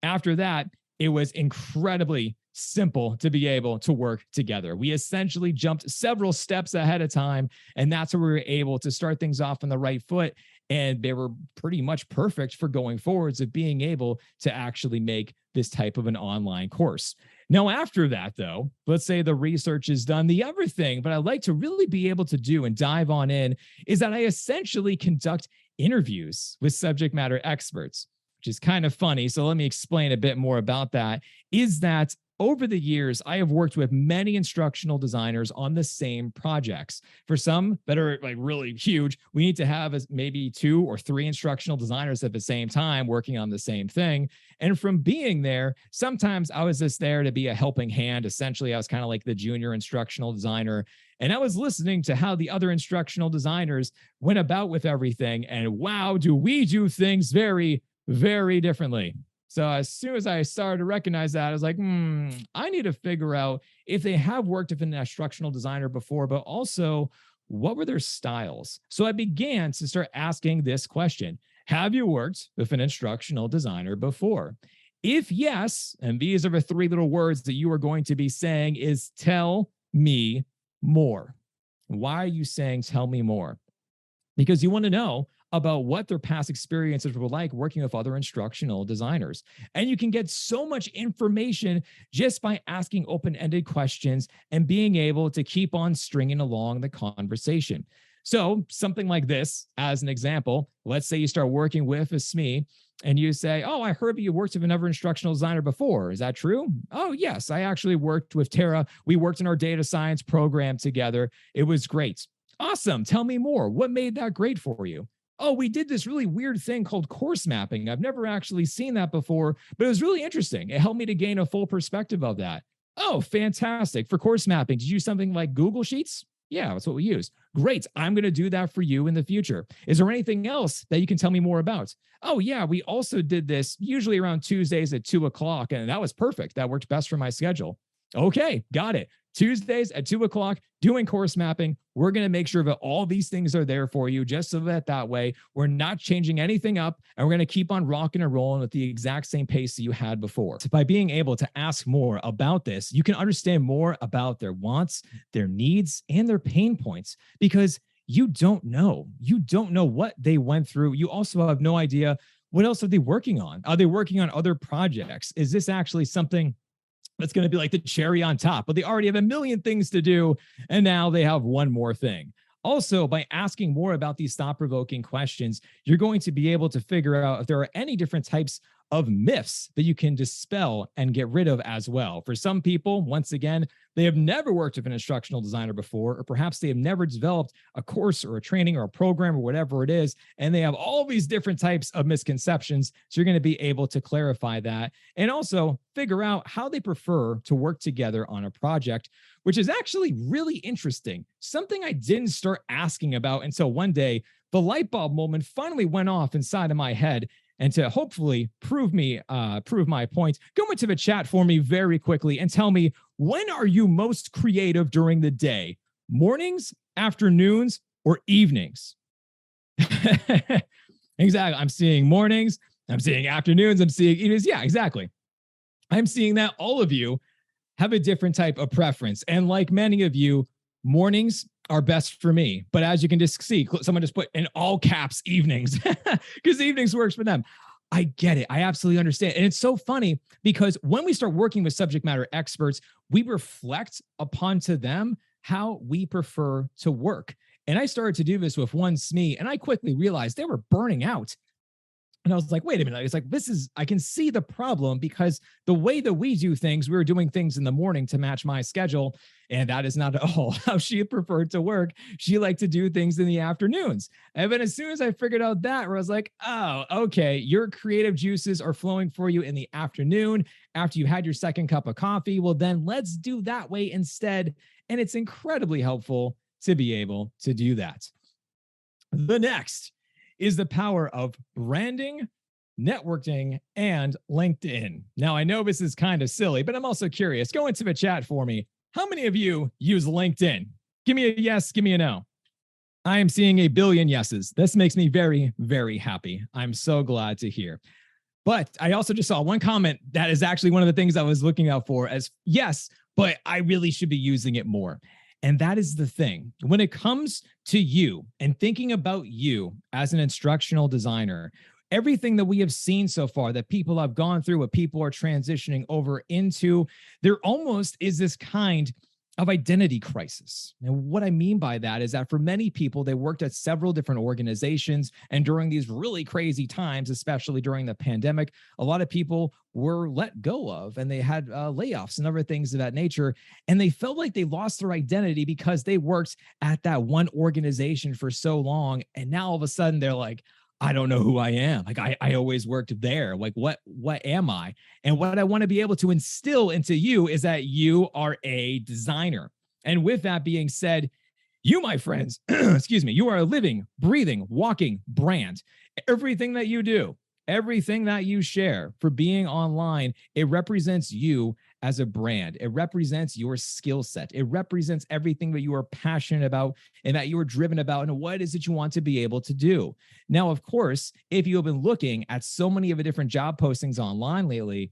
After that, it was incredibly simple to be able to work together. We essentially jumped several steps ahead of time, and that's where we were able to start things off on the right foot. And they were pretty much perfect for going forwards of being able to actually make this type of an online course. Now, after that, though, let's say the research is done. The other thing, but I'd like to really be able to do and dive on in is that I essentially conduct interviews with subject matter experts, which is kind of funny. So let me explain a bit more about that. Is that over the years, I have worked with many instructional designers on the same projects. For some that are like really huge, we need to have maybe 2 or 3 instructional designers at the same time working on the same thing. And from being there, sometimes I was just there to be a helping hand. Essentially, I was kind of like the junior instructional designer. And I was listening to how the other instructional designers went about with everything. And wow, do we do things very, very differently. So as soon as I started to recognize that, I was like, I need to figure out if they have worked with an instructional designer before, but also what were their styles? So I began to start asking this question. Have you worked with an instructional designer before? If yes, and these are the 3 little words that you are going to be saying is tell me more. Why are you saying tell me more? Because you want to know about what their past experiences were like working with other instructional designers. And you can get so much information just by asking open-ended questions and being able to keep on stringing along the conversation. So something like this, as an example, let's say you start working with a SME and you say, oh, I heard that you worked with another instructional designer before. Is that true? Oh, yes, I actually worked with Tara. We worked in our data science program together. It was great. Awesome. Tell me more. What made that great for you? Oh, we did this really weird thing called course mapping. I've never actually seen that before, but it was really interesting. It helped me to gain a full perspective of that. Oh, fantastic. For course mapping, did you use something like Google Sheets? Yeah, that's what we use. Great. I'm going to do that for you in the future. Is there anything else that you can tell me more about? Oh, yeah, we also did this usually around Tuesdays at 2:00, and that was perfect. That worked best for my schedule. Okay, got it. Tuesdays at 2:00, doing course mapping. We're going to make sure that all these things are there for you, just so that way we're not changing anything up, and we're going to keep on rocking and rolling at the exact same pace that you had before. So by being able to ask more about this, you can understand more about their wants, their needs, and their pain points, because you don't know. You don't know what they went through. You also have no idea what else are they working on. Are they working on other projects? Is this actually something that's going to be like the cherry on top, but they already have a million things to do, and now they have one more thing. Also, by asking more about these thought-provoking questions, you're going to be able to figure out if there are any different types of myths that you can dispel and get rid of as well. For some people, once again, they have never worked with an instructional designer before, or perhaps they have never developed a course or a training or a program or whatever it is, and they have all these different types of misconceptions. So you're going to be able to clarify that and also figure out how they prefer to work together on a project, which is actually really interesting. Something I didn't start asking about until one day the light bulb moment finally went off inside of my head. And to hopefully prove my point, go into the chat for me very quickly and tell me, when are you most creative during the day? Mornings, afternoons, or evenings? Exactly. I'm seeing mornings, I'm seeing afternoons, I'm seeing evenings. Yeah, exactly. I'm seeing that all of you have a different type of preference. And like many of you, mornings are best for me. But as you can just see, someone just put in all caps evenings because evenings works for them. I get it. I absolutely understand. And it's so funny because when we start working with subject matter experts, we reflect upon to them how we prefer to work. And I started to do this with one SME, and I quickly realized they were burning out. And I was like, wait a minute. It's like, I can see the problem because the way that we do things, we were doing things in the morning to match my schedule. And that is not at all how she preferred to work. She liked to do things in the afternoons. And then as soon as I figured out that, I was like, oh, okay, your creative juices are flowing for you in the afternoon after you had your second cup of coffee. Well, then let's do that way instead. And it's incredibly helpful to be able to do that. The next is the power of branding, networking, and LinkedIn. Now, I know this is kind of silly, but I'm also curious. Go into the chat for me. How many of you use LinkedIn? Give me a yes, give me a no. I am seeing a billion yeses. This makes me very, very happy. I'm so glad to hear. But I also just saw one comment that is actually one of the things I was looking out for as yes, but I really should be using it more. And that is the thing. When it comes to you and thinking about you as an instructional designer, everything that we have seen so far that people have gone through, what people are transitioning over into, there almost is this kind of identity crisis. And what I mean by that is that for many people, they worked at several different organizations. And during these really crazy times, especially during the pandemic, a lot of people were let go of and they had layoffs and other things of that nature. And they felt like they lost their identity because they worked at that one organization for so long. And now all of a sudden they're like, I don't know who I am. Like I always worked there. Like what am I? And what I want to be able to instill into you is that you are a designer. And with that being said, you, my friends, excuse me, you are a living, breathing, walking brand. Everything that you do, everything that you share for being online, it represents you as a brand. It represents your skill set. It represents everything that you are passionate about and that you are driven about and what is it you want to be able to do. Now, of course, if you have been looking at so many of the different job postings online lately,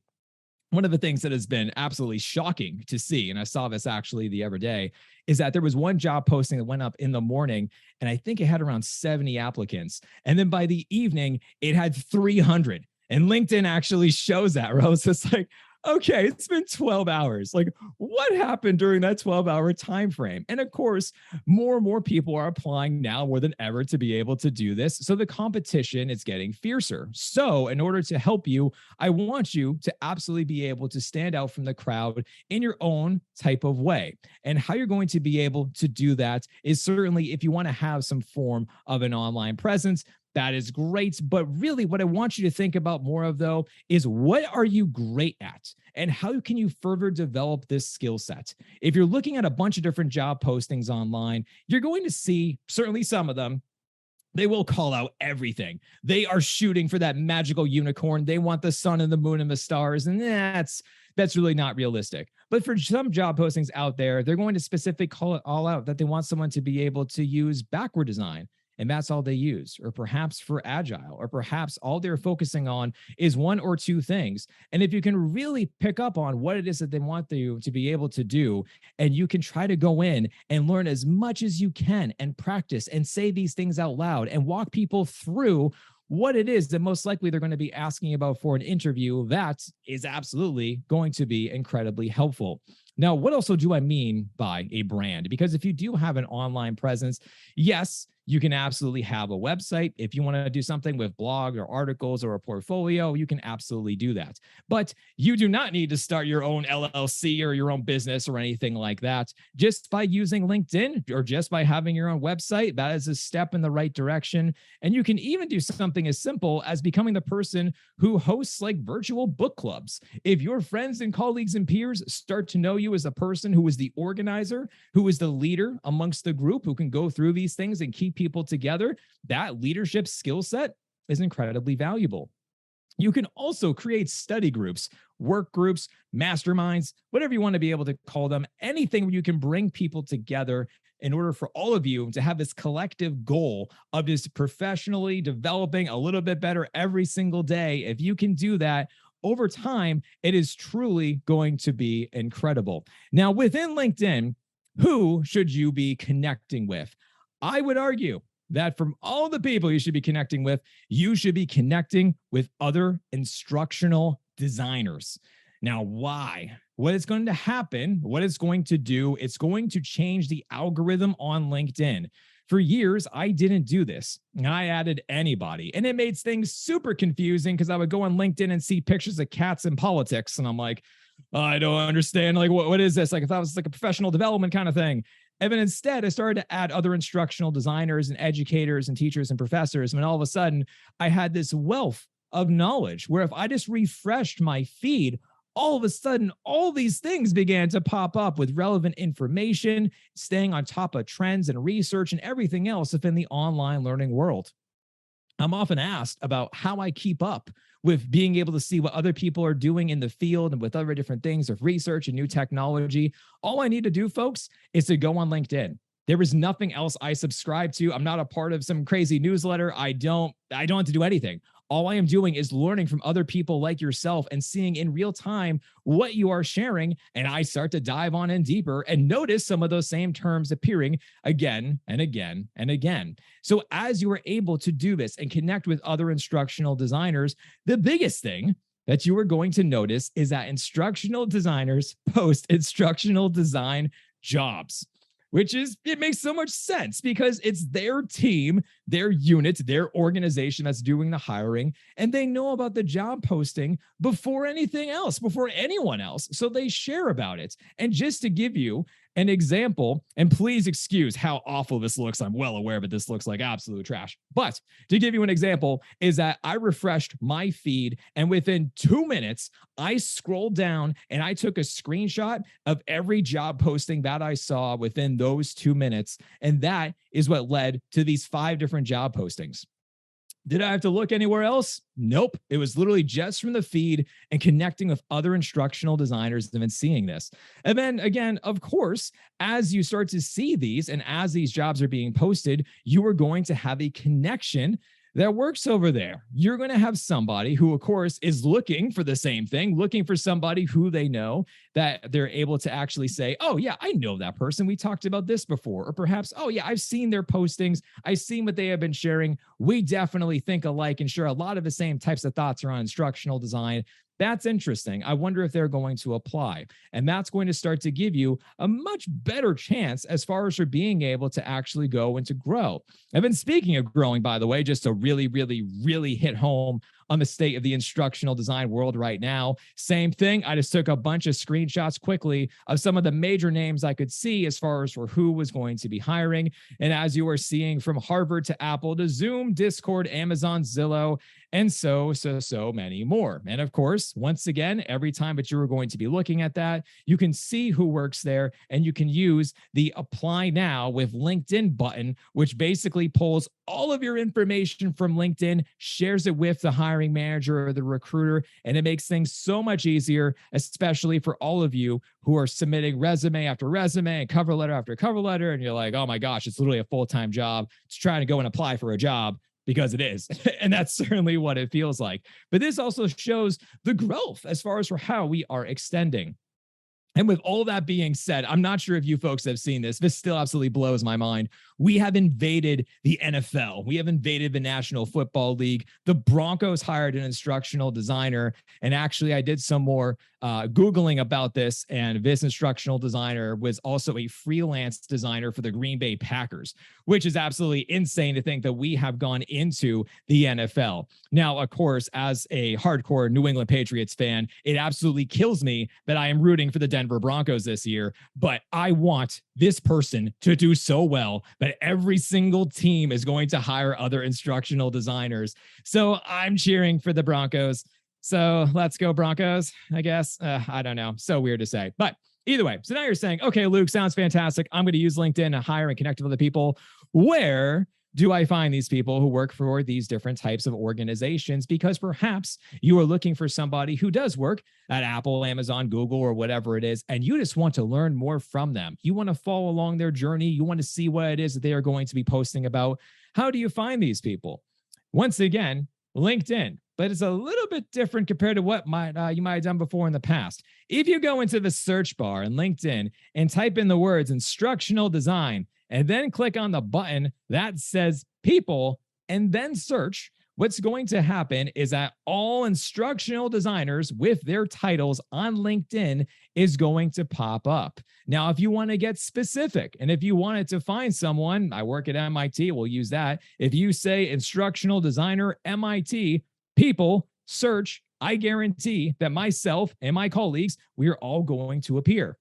one of the things that has been absolutely shocking to see, and I saw this actually the other day, is that there was one job posting that went up in the morning, and I think it had around 70 applicants. And then by the evening, it had 300. And LinkedIn actually shows that, right? It's just like, okay, it's been 12 hours. Like, what happened during that 12-hour time frame? And of course, more and more people are applying now more than ever to be able to do this. So the competition is getting fiercer. So in order to help you, I want you to absolutely be able to stand out from the crowd in your own type of way. And how you're going to be able to do that is certainly if you want to have some form of an online presence. That is great. But really, what I want you to think about more of, though, is what are you great at? And how can you further develop this skill set? If you're looking at a bunch of different job postings online, you're going to see certainly some of them. They will call out everything. They are shooting for that magical unicorn. They want the sun and the moon and the stars. And that's really not realistic. But for some job postings out there, they're going to specifically call it all out that they want someone to be able to use backward design. And that's all they use, or perhaps for agile, or perhaps all they're focusing on is one or two things. And if you can really pick up on what it is that they want you to be able to do, and you can try to go in and learn as much as you can and practice and say these things out loud and walk people through what it is that most likely they're going to be asking about for an interview, that is absolutely going to be incredibly helpful. Now, what also do I mean by a brand? Because if you do have an online presence, yes, you can absolutely have a website. If you want to do something with blog or articles or a portfolio, you can absolutely do that. But you do not need to start your own LLC or your own business or anything like that. Just by using LinkedIn or just by having your own website, that is a step in the right direction. And you can even do something as simple as becoming the person who hosts like virtual book clubs. If your friends and colleagues and peers start to know you as a person who is the organizer, who is the leader amongst the group, who can go through these things and keep people together, that leadership skill set is incredibly valuable. You can also create study groups, work groups, masterminds, whatever you want to be able to call them, anything where you can bring people together in order for all of you to have this collective goal of just professionally developing a little bit better every single day. If you can do that, over time, it is truly going to be incredible. Now, within LinkedIn, who should you be connecting with? I would argue that from all the people you should be connecting with, you should be connecting with other instructional designers. Now, why? What is going to happen, what it's going to do, it's going to change the algorithm on LinkedIn. For years, I didn't do this. I added anybody, and it made things super confusing because I would go on LinkedIn and see pictures of cats in politics, and I'm like, I don't understand. Like, what is this? Like, I thought it was like a professional development kind of thing. And then instead, I started to add other instructional designers and educators and teachers and professors. And all of a sudden, I had this wealth of knowledge where if I just refreshed my feed, all of a sudden, all these things began to pop up with relevant information, staying on top of trends and research and everything else within the online learning world. I'm often asked about how I keep up with being able to see what other people are doing in the field and with other different things of research and new technology. All I need to do, folks, is to go on LinkedIn. There is nothing else I subscribe to. I'm not a part of some crazy newsletter. I don't have to do anything. all I am doing is learning from other people like yourself and seeing in real time what you are sharing. And I start to dive on in deeper and notice some of those same terms appearing again and again and again. So as you are able to do this and connect with other instructional designers, the biggest thing that you are going to notice is that instructional designers post instructional design jobs, which is, it makes so much sense because it's their team, their unit, their organization that's doing the hiring, and they know about the job posting before anything else, before anyone else. So they share about it. And just to give you an example, and please excuse how awful this looks. I'm well aware, but this looks like absolute trash. But to give you an example, is that I refreshed my feed, and within 2 minutes, I scrolled down and I took a screenshot of every job posting that I saw within those 2 minutes. And that is what led to these 5 different job postings. Did I have to look anywhere else? Nope. It was literally just from the feed and connecting with other instructional designers and then seeing this. And then again, of course, as you start to see these and as these jobs are being posted, you are going to have a connection that works over there. You're going to have somebody who, of course, is looking for the same thing, looking for somebody who they know that they're able to actually say, oh, yeah, I know that person. We talked about this before. Or perhaps, oh, yeah, I've seen their postings. I've seen what they have been sharing. We definitely think alike and share a lot of the same types of thoughts around instructional design. That's interesting. I wonder if they're going to apply. And that's going to start to give you a much better chance as far as for being able to actually go and to grow. I've been speaking of growing, by the way, just to really hit home on the state of the instructional design world right now. Same thing. I just took a bunch of screenshots quickly of some of the major names I could see as far as for who was going to be hiring. And as you are seeing, from Harvard to Apple to Zoom, Discord, Amazon, Zillow, and so many more. And of course, once again, every time that you are going to be looking at that, you can see who works there and you can use the apply now with LinkedIn button, which basically pulls all of your information from LinkedIn, shares it with the hiring manager or the recruiter, and it makes things so much easier, especially for all of you who are submitting resume after resume and cover letter after cover letter. And you're like, oh my gosh, it's literally a full-time job. It's trying to go and apply for a job. Because it is. And that's certainly what it feels like. But this also shows the growth as far as for how we are extending. And with all that being said, I'm not sure if you folks have seen this. This still absolutely blows my mind. We have invaded the NFL. We have invaded the National Football League. The Broncos hired an instructional designer. And actually, I did some more Googling about this. And this instructional designer was also a freelance designer for the Green Bay Packers, which is absolutely insane to think that we have gone into the NFL. Now, of course, as a hardcore New England Patriots fan, it absolutely kills me that I am rooting for the Denver Broncos this year, but I want this person to do so well that every single team is going to hire other instructional designers. So I'm cheering for the Broncos. So let's go Broncos, I guess. I don't know. So weird to say, but either way. So now you're saying, okay, Luke, sounds fantastic. I'm going to use LinkedIn to hire and connect with other people. Where do I find these people who work for these different types of organizations? Because perhaps you are looking for somebody who does work at Apple, Amazon, Google, or whatever it is, and you just want to learn more from them. You want to follow along their journey. You want to see what it is that they are going to be posting about. How do you find these people? Once again, LinkedIn. But it's a little bit different compared to what you might have done before in the past. If you go into the search bar in LinkedIn and type in the words instructional design, and then click on the button that says people, and then search, what's going to happen is that all instructional designers with their titles on LinkedIn is going to pop up. Now, if you want to get specific, and if you wanted to find someone, I work at MIT, we'll use that. If you say instructional designer, MIT, people, search, I guarantee that myself and my colleagues, we are all going to appear.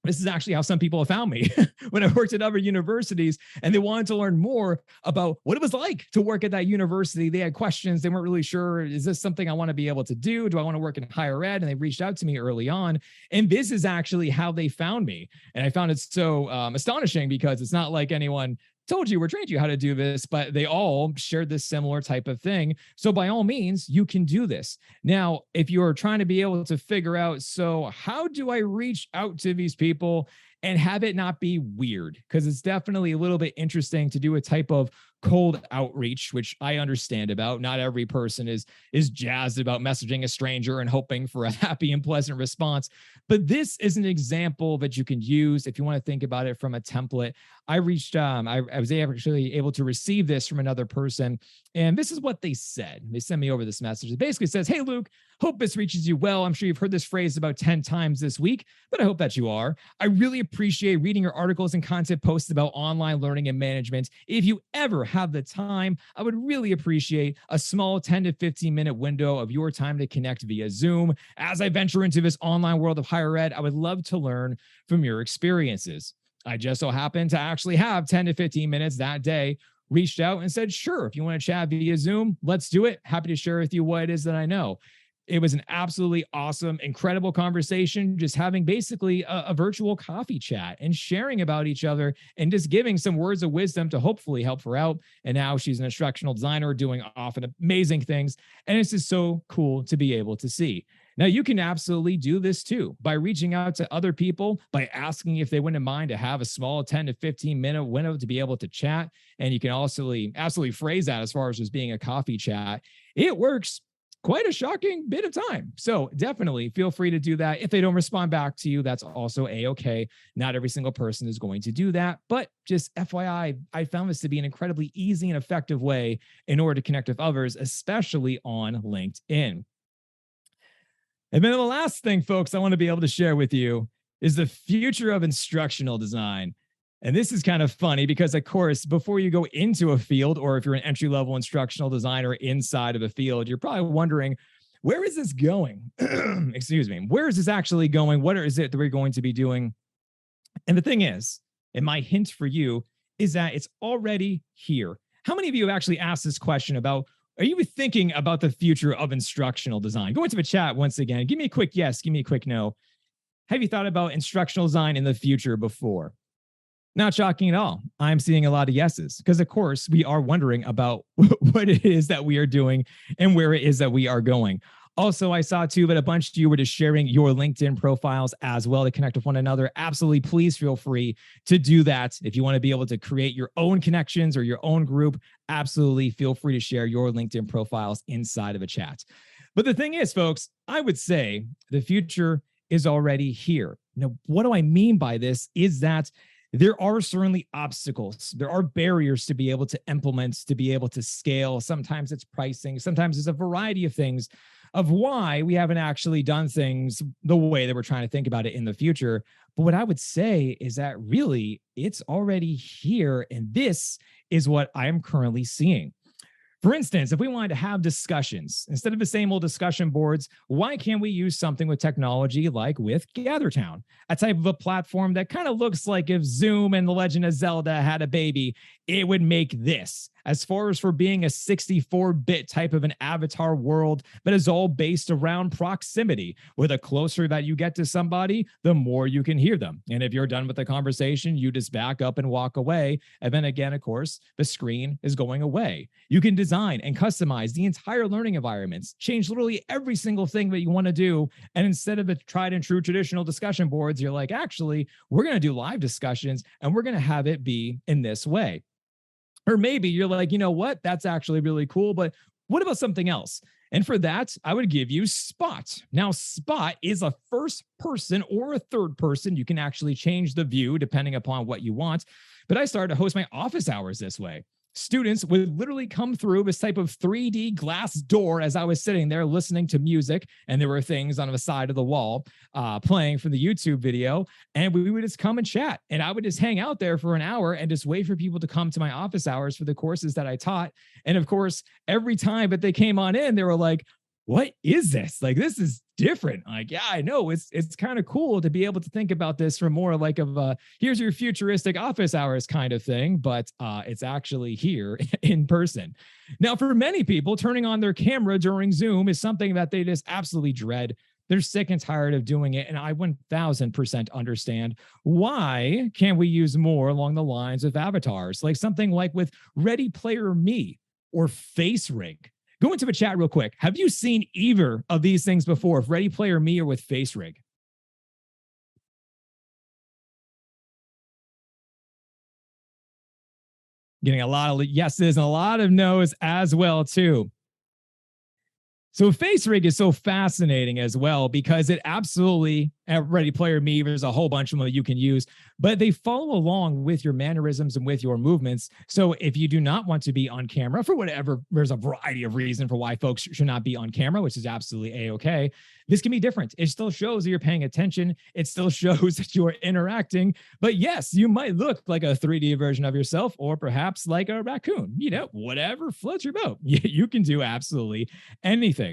This is actually how some people have found me when I worked at other universities and they wanted to learn more about what it was like to work at that university. They had questions. They weren't really sure, is this something I want to be able to do? Do I want to work in higher ed? And they reached out to me early on. And this is actually how they found me. And I found it so astonishing because it's not like anyone told you or trained you how to do this, but they all shared this similar type of thing. So by all means, you can do this. Now, if you're trying to be able to figure out, so how do I reach out to these people and have it not be weird? Because it's definitely a little bit interesting to do a type of cold outreach, which I understand about. Not every person is jazzed about messaging a stranger and hoping for a happy and pleasant response. But this is an example that you can use if you want to think about it from a template. I was actually able to receive this from another person, and this is what they said. They sent me over this message. It basically says, "Hey, Luke, hope this reaches you well. I'm sure you've heard this phrase about 10 times this week, but I hope that you are. I really appreciate reading your articles and content posts about online learning and management. If you ever have the time, I would really appreciate a small 10 to 15-minute window of your time to connect via Zoom. As I venture into this online world of higher ed, I would love to learn from your experiences." I just so happened to actually have 10 to 15 minutes that day, reached out and said, "Sure, if you want to chat via Zoom, let's do it. Happy to share with you what it is that I know." It was an absolutely awesome, incredible conversation, just having basically a virtual coffee chat and sharing about each other and just giving some words of wisdom to hopefully help her out. And now she's an instructional designer doing often amazing things. And it's just so cool to be able to see. Now, you can absolutely do this too by reaching out to other people, by asking if they wouldn't mind to have a small 10 to 15-minute window to be able to chat. And you can also absolutely phrase that as far as just being a coffee chat. It works quite a shocking bit of time. So definitely feel free to do that. If they don't respond back to you, that's also a-okay. Not every single person is going to do that, but just FYI, I found this to be an incredibly easy and effective way in order to connect with others, especially on LinkedIn. And then the last thing, folks, I want to be able to share with you is the future of instructional design. And this is kind of funny because, of course, before you go into a field, or if you're an entry-level instructional designer inside of a field, you're probably wondering, where is this going? Excuse me. Where is this actually going? What is it that we're going to be doing? And the thing is, and my hint for you is that it's already here. How many of you have actually asked this question about, are you thinking about the future of instructional design? Go into the chat once again. Give me a quick yes. Give me a quick no. Have you thought about instructional design in the future before? Not shocking at all. I'm seeing a lot of yeses because, of course, we are wondering about what it is that we are doing and where it is that we are going. Also, I saw too that a bunch of you were just sharing your LinkedIn profiles as well to connect with one another. Absolutely, please feel free to do that. If you want to be able to create your own connections or your own group, absolutely feel free to share your LinkedIn profiles inside of a chat. But the thing is, folks, I would say the future is already here. Now, what do I mean by this is that there are certainly obstacles. There are barriers to be able to implement, to be able to scale. Sometimes it's pricing. Sometimes it's a variety of things of why we haven't actually done things the way that we're trying to think about it in the future. But what I would say is that really it's already here. And this is what I am currently seeing. For instance, if we wanted to have discussions, instead of the same old discussion boards, why can't we use something with technology like with GatherTown, a type of a platform that kind of looks like if Zoom and The Legend of Zelda had a baby, it would make this. As far as for being a 64-bit type of an avatar world that is all based around proximity, where the closer that you get to somebody, the more you can hear them. And if you're done with the conversation, you just back up and walk away. And then again, of course, the screen is going away. You can design and customize the entire learning environments, change literally every single thing that you want to do. And instead of the tried and true traditional discussion boards, you're like, actually, we're going to do live discussions and we're going to have it be in this way. Or maybe you're like, you know what? That's actually really cool, but what about something else? And for that, I would give you Spot. Now, Spot is a first person or a third person. You can actually change the view depending upon what you want. But I started to host my office hours this way. Students would literally come through this type of 3D glass door as I was sitting there listening to music, and there were things on the side of the wall playing from the YouTube video, and we would just come and chat, and I would just hang out there for an hour and just wait for people to come to my office hours for the courses that I taught. And of course, every time that they came on in, they were like, what is this? Like, this is different. Like, yeah, I know it's kind of cool to be able to think about this from more like of a, here's your futuristic office hours kind of thing, but it's actually here in person. Now, for many people, turning on their camera during Zoom is something that they just absolutely dread. They're sick and tired of doing it. And I 1000% understand. Why can't we use more along the lines of avatars, like something like with Ready Player Me or Face Rig? Go into the chat real quick. Have you seen either of these things before, if Ready Player Me or with Face Rig? Getting a lot of yeses and a lot of no's as well, too. So face rig is so fascinating as well because it absolutely, at Ready Player Me, there's a whole bunch of them that you can use, but they follow along with your mannerisms and with your movements. So if you do not want to be on camera for whatever, there's a variety of reasons for why folks should not be on camera, which is absolutely a-okay. This can be different. It still shows that you're paying attention. It still shows that you're interacting. But yes, you might look like a 3D version of yourself, or perhaps like a raccoon, whatever floats your boat. You can do absolutely anything.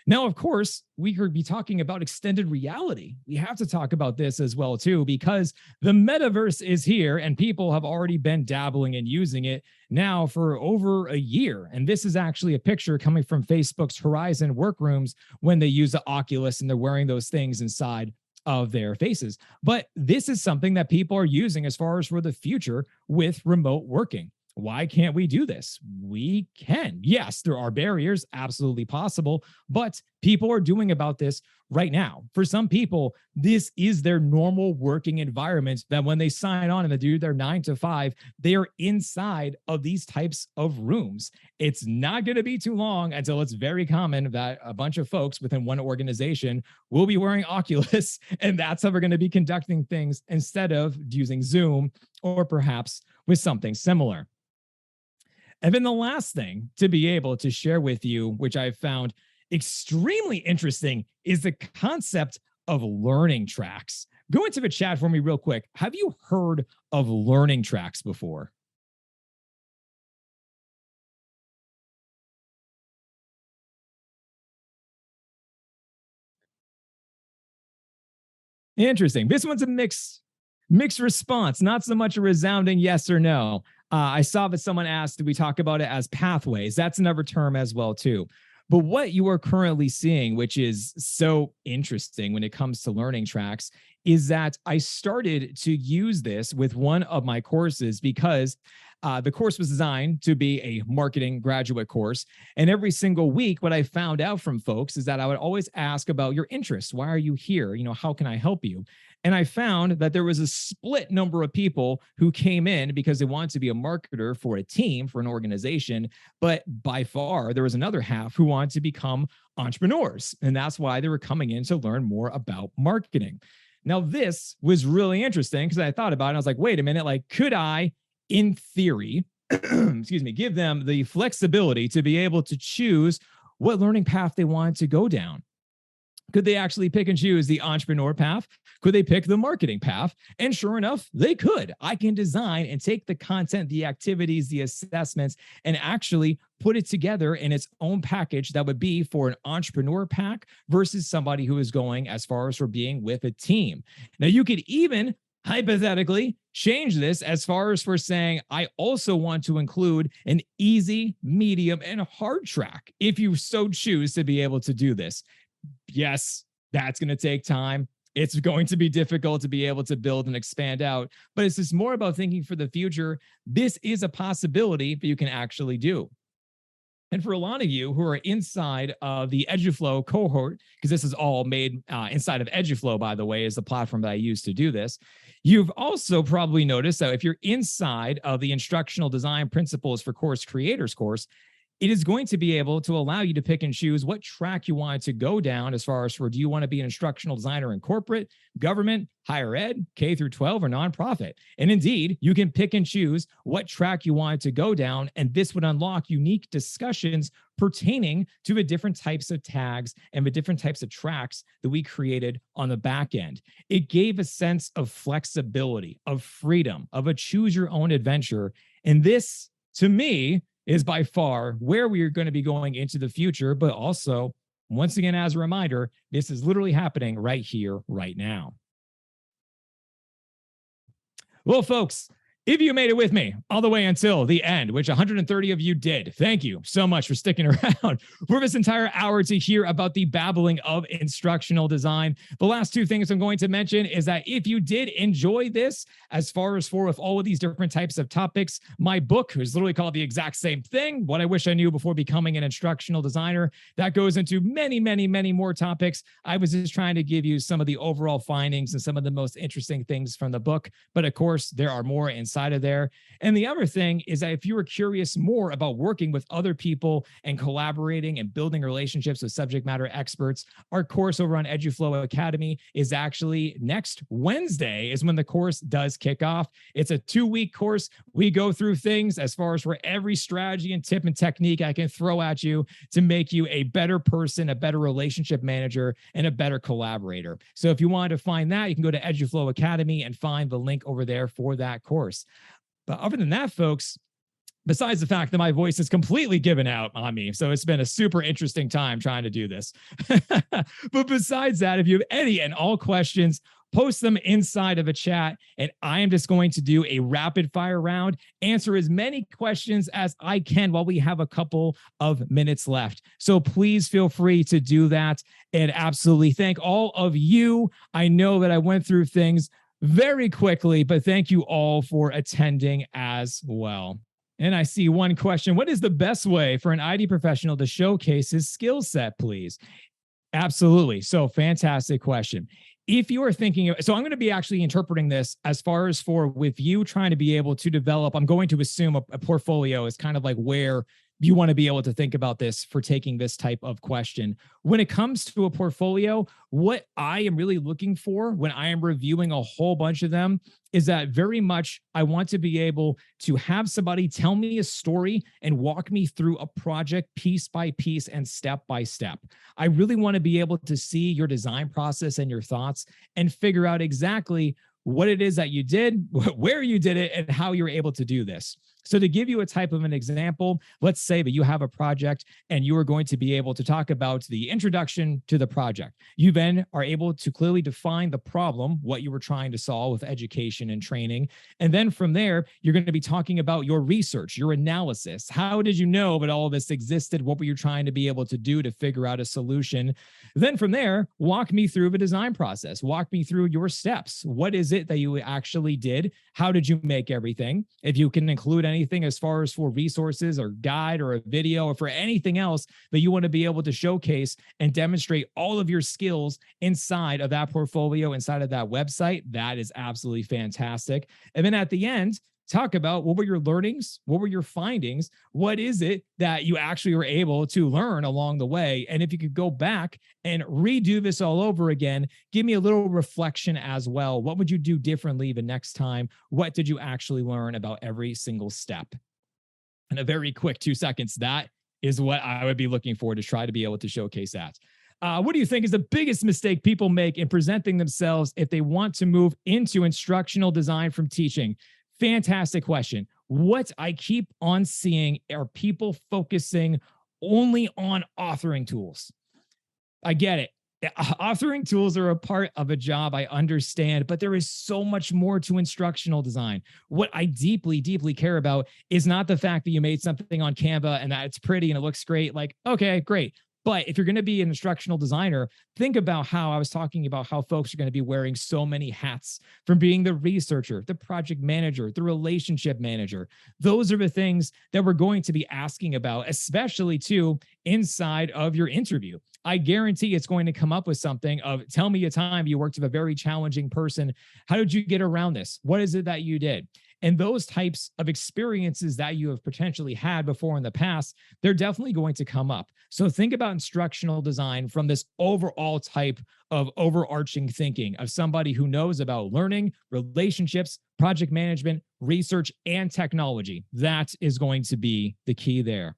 Now, of course, we could be talking about extended reality. We have to talk about this as well, too, because the metaverse is here and people have already been dabbling and using it now for over a year. And this is actually a picture coming from Facebook's Horizon workrooms when they use the Oculus and they're wearing those things inside of their faces. But this is something that people are using as far as for the future with remote working. Why can't we do this? We can. Yes, there are barriers, absolutely possible, but people are doing about this right now. For some people, this is their normal working environment, that when they sign on and they do their 9 to 5, they are inside of these types of rooms. It's not going to be too long until it's very common that a bunch of folks within one organization will be wearing Oculus, and that's how we're going to be conducting things instead of using Zoom or perhaps with something similar. And then the last thing to be able to share with you, which I've found extremely interesting, is the concept of learning tracks. Go into the chat for me real quick. Have you heard of learning tracks before? Interesting. This one's a mixed response, not so much a resounding yes or no. I saw that someone asked, do we talk about it as pathways? That's another term as well, too. But what you are currently seeing, which is so interesting when it comes to learning tracks, is that I started to use this with one of my courses because the course was designed to be a marketing graduate course. And every single week, what I found out from folks is that I would always ask about your interests. Why are you here? How can I help you? And I found that there was a split number of people who came in because they wanted to be a marketer for a team, for an organization. But by far, there was another half who wanted to become entrepreneurs. And that's why they were coming in to learn more about marketing. Now, this was really interesting because I thought about it. And I was like, wait a minute, could I, in theory, excuse me, give them the flexibility to be able to choose what learning path they wanted to go down? Could they actually pick and choose the entrepreneur path? Could they pick the marketing path? And sure enough, they could. I can design and take the content, the activities, the assessments, and actually put it together in its own package that would be for an entrepreneur pack versus somebody who is going as far as for being with a team. Now, you could even hypothetically change this as far as for saying, I also want to include an easy, medium, and hard track if you so choose to be able to do this. Yes, that's going to take time. It's going to be difficult to be able to build and expand out, but it's just more about thinking for the future. This is a possibility that you can actually do. And for a lot of you who are inside of the EduFlow cohort, because this is all made inside of EduFlow, by the way, is the platform that I use to do this, you've also probably noticed that if you're inside of the Instructional Design Principles for Course Creators course, it is going to be able to allow you to pick and choose what track you want to go down as far as for, do you want to be an instructional designer in corporate, government, higher ed, K through 12, or nonprofit? And indeed, you can pick and choose what track you want to go down, and this would unlock unique discussions pertaining to the different types of tags and the different types of tracks that we created on the back end. It gave a sense of flexibility, of freedom, of a choose your own adventure. And this, to me, is by far where we are going to be going into the future. But also, once again, as a reminder, this is literally happening right here, right now. Well, folks, if you made it with me all the way until the end, which 130 of you did, thank you so much for sticking around for this entire hour to hear about the babbling of instructional design. The last two things I'm going to mention is that if you did enjoy this, as far as for with all of these different types of topics, my book is literally called the exact same thing, What I Wish I Knew Before Becoming an Instructional Designer. That goes into many, many, many more topics. I was just trying to give you some of the overall findings and some of the most interesting things from the book. But of course, there are more inside inside of there. And the other thing is that if you are curious more about working with other people and collaborating and building relationships with subject matter experts, our course over on EduFlow Academy is actually next Wednesday is when the course does kick off. It's a 2-week course. We go through things as far as for every strategy and tip and technique I can throw at you to make you a better person, a better relationship manager, and a better collaborator. So if you want to find that, you can go to EduFlow Academy and find the link over there for that course. But other than that, folks, besides the fact that my voice has completely given out on me, so it's been a super interesting time trying to do this. But besides that, if you have any and all questions, post them inside of a chat, and I am just going to do a rapid fire round, answer as many questions as I can while we have a couple of minutes left. So please feel free to do that, and absolutely thank all of you. I know that I went through things very quickly, but thank you all for attending as well. And I see one question. What is the best way for an IT professional to showcase his skill set, please? Absolutely. So fantastic question. If you are thinking, so I'm going to be actually interpreting this as far as for with you trying to be able to develop, I'm going to assume a portfolio is kind of like where you want to be able to think about this for taking this type of question. When it comes to a portfolio, what I am really looking for when I am reviewing a whole bunch of them is that very much I want to be able to have somebody tell me a story and walk me through a project piece by piece and step by step. I really want to be able to see your design process and your thoughts and figure out exactly what it is that you did, where you did it, and how you're able to do this. So to give you a type of an example, let's say that you have a project and you are going to be able to talk about the introduction to the project. You then are able to clearly define the problem, what you were trying to solve with education and training. And then from there, you're going to be talking about your research, your analysis. How did you know that all of this existed? What were you trying to be able to do to figure out a solution? Then from there, walk me through the design process. Walk me through your steps. What is it that you actually did? How did you make everything? If you can include anything as far as for resources or guide or a video or for anything else that you want to be able to showcase and demonstrate all of your skills inside of that portfolio, inside of that website, that is absolutely fantastic. And then at the end, talk about what were your learnings? What were your findings? What is it that you actually were able to learn along the way? And if you could go back and redo this all over again, give me a little reflection as well. What would you do differently the next time? What did you actually learn about every single step? In a very quick 2 seconds, that is what I would be looking for to try to be able to showcase that. What do you think is the biggest mistake people make in presenting themselves if they want to move into instructional design from teaching? Fantastic question. What I keep on seeing are people focusing only on authoring tools. I get it. Authoring tools are a part of a job, I understand, but there is so much more to instructional design. What I deeply, deeply care about is not the fact that you made something on Canva and that it's pretty and it looks great. Like, okay, great. But if you're going to be an instructional designer, think about how I was talking about how folks are going to be wearing so many hats, from being the researcher, the project manager, the relationship manager. Those are the things that we're going to be asking about, especially too inside of your interview. I guarantee it's going to come up with something of, tell me a time you worked with a very challenging person. How did you get around this? What is it that you did? And those types of experiences that you have potentially had before in the past, they're definitely going to come up. So think about instructional design from this overall type of overarching thinking of somebody who knows about learning, relationships, project management, research, and technology. That is going to be the key there.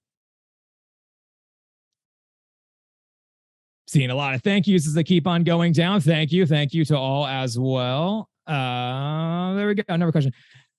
Seeing a lot of thank yous as they keep on going down. Thank you. Thank you to all as well. There we go. Another question.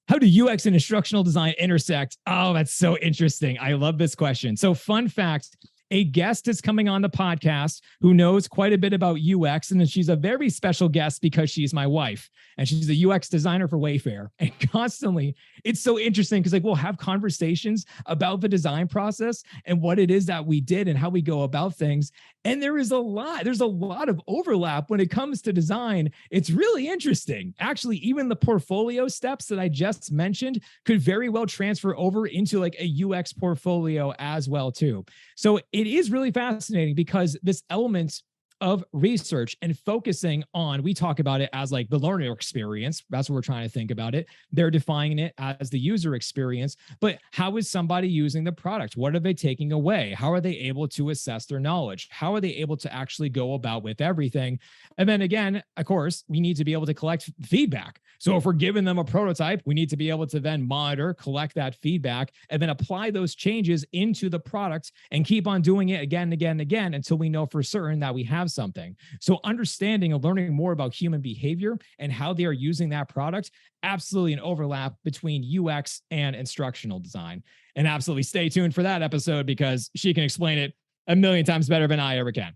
How do UX and instructional design intersect? Oh, that's so interesting. I love this question. So fun fact, a guest is coming on the podcast who knows quite a bit about UX, and she's a very special guest because she's my wife, and she's a UX designer for Wayfair. And constantly, it's so interesting because like we'll have conversations about the design process and what it is that we did and how we go about things. And there's a lot of overlap when it comes to design. It's really interesting. Actually, even the portfolio steps that I just mentioned could very well transfer over into like a UX portfolio as well too. So it is really fascinating because this element of research and focusing on, we talk about it as like the learner experience. That's what we're trying to think about it. They're defining it as the user experience, but how is somebody using the product? What are they taking away? How are they able to assess their knowledge? How are they able to actually go about with everything? And then again, of course, we need to be able to collect feedback. So if we're giving them a prototype, we need to be able to then monitor, collect that feedback, and then apply those changes into the product and keep on doing it again and again and again until we know for certain that we have something. So understanding and learning more about human behavior and how they are using that product, absolutely an overlap between UX and instructional design. And absolutely stay tuned for that episode because she can explain it a million times better than I ever can.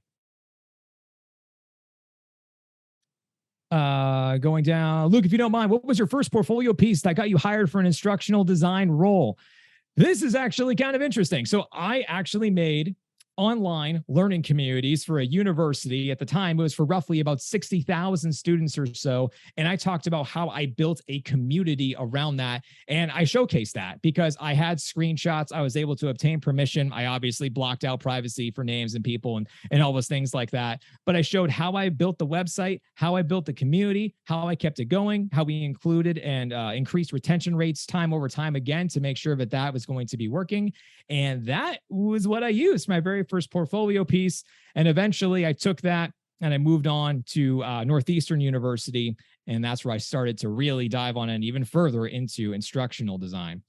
Going down, Luke, if you don't mind, what was your first portfolio piece that got you hired for an instructional design role? This is actually kind of interesting. So I actually made online learning communities for a university. At the time, it was for roughly about 60,000 students or so. And I talked about how I built a community around that. And I showcased that because I had screenshots. I was able to obtain permission. I obviously blocked out privacy for names and people and all those things like that. But I showed how I built the website, how I built the community, how I kept it going, how we included and increased retention rates time over time again to make sure that that was going to be working. And that was what I used, my very first portfolio piece. And eventually I took that and I moved on to Northeastern University. And that's where I started to really dive on and even further into instructional design.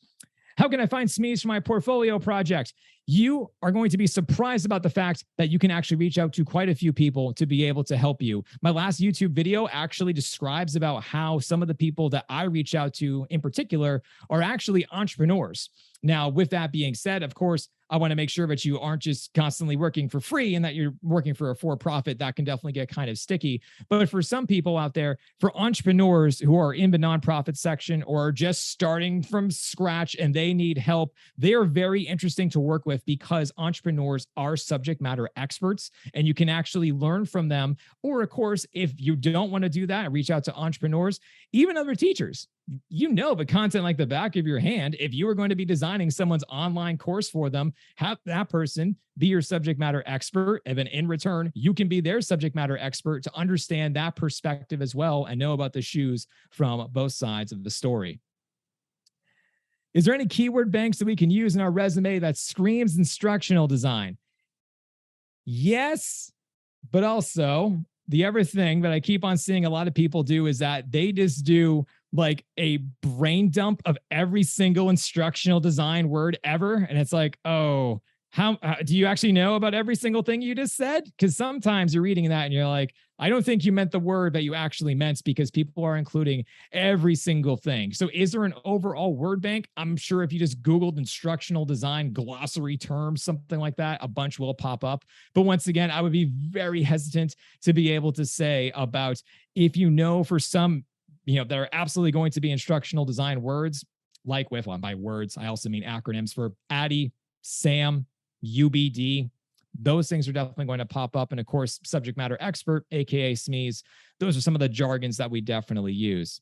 How can I find SMEs for my portfolio project? You are going to be surprised about the fact that you can actually reach out to quite a few people to be able to help you. My last YouTube video actually describes about how some of the people that I reach out to in particular are actually entrepreneurs. Now, with that being said, of course, I want to make sure that you aren't just constantly working for free and that you're working for a for-profit. That can definitely get kind of sticky. But for some people out there, for entrepreneurs who are in the nonprofit section or just starting from scratch and they need help, they are very interesting to work with because entrepreneurs are subject matter experts and you can actually learn from them. Or of course, if you don't want to do that, reach out to entrepreneurs, even other teachers. You know the content like the back of your hand. If you are going to be designing someone's online course for them, have that person be your subject matter expert. And then in return, you can be their subject matter expert to understand that perspective as well and know about the shoes from both sides of the story. Is there any keyword banks that we can use in our resume that screams instructional design? Yes, but also the other thing that I keep on seeing a lot of people do is that they just do like a brain dump of every single instructional design word ever. And it's like, oh, how do you actually know about every single thing you just said? Because sometimes you're reading that and you're like, I don't think you meant the word that you actually meant because people are including every single thing. So is there an overall word bank? I'm sure if you just Googled instructional design glossary terms, something like that, a bunch will pop up. But once again, I would be very hesitant to be able to say about if you know for some, there are absolutely going to be instructional design words like with, by words, I also mean acronyms for ADDIE, SAM, UBD. Those things are definitely going to pop up. And of course, subject matter expert, AKA SMEs, those are some of the jargons that we definitely use.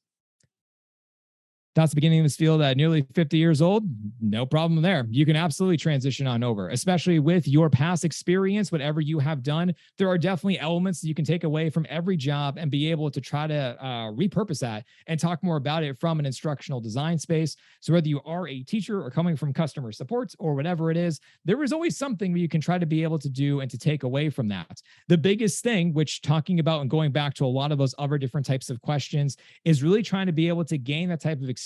That's the beginning of this field at nearly 50 years old. No problem there. You can absolutely transition on over, especially with your past experience, whatever you have done. There are definitely elements that you can take away from every job and be able to try to repurpose that and talk more about it from an instructional design space. So whether you are a teacher or coming from customer support or whatever it is, there is always something that you can try to be able to do and to take away from that. The biggest thing, which talking about and going back to a lot of those other different types of questions, is really trying to be able to gain that type of experience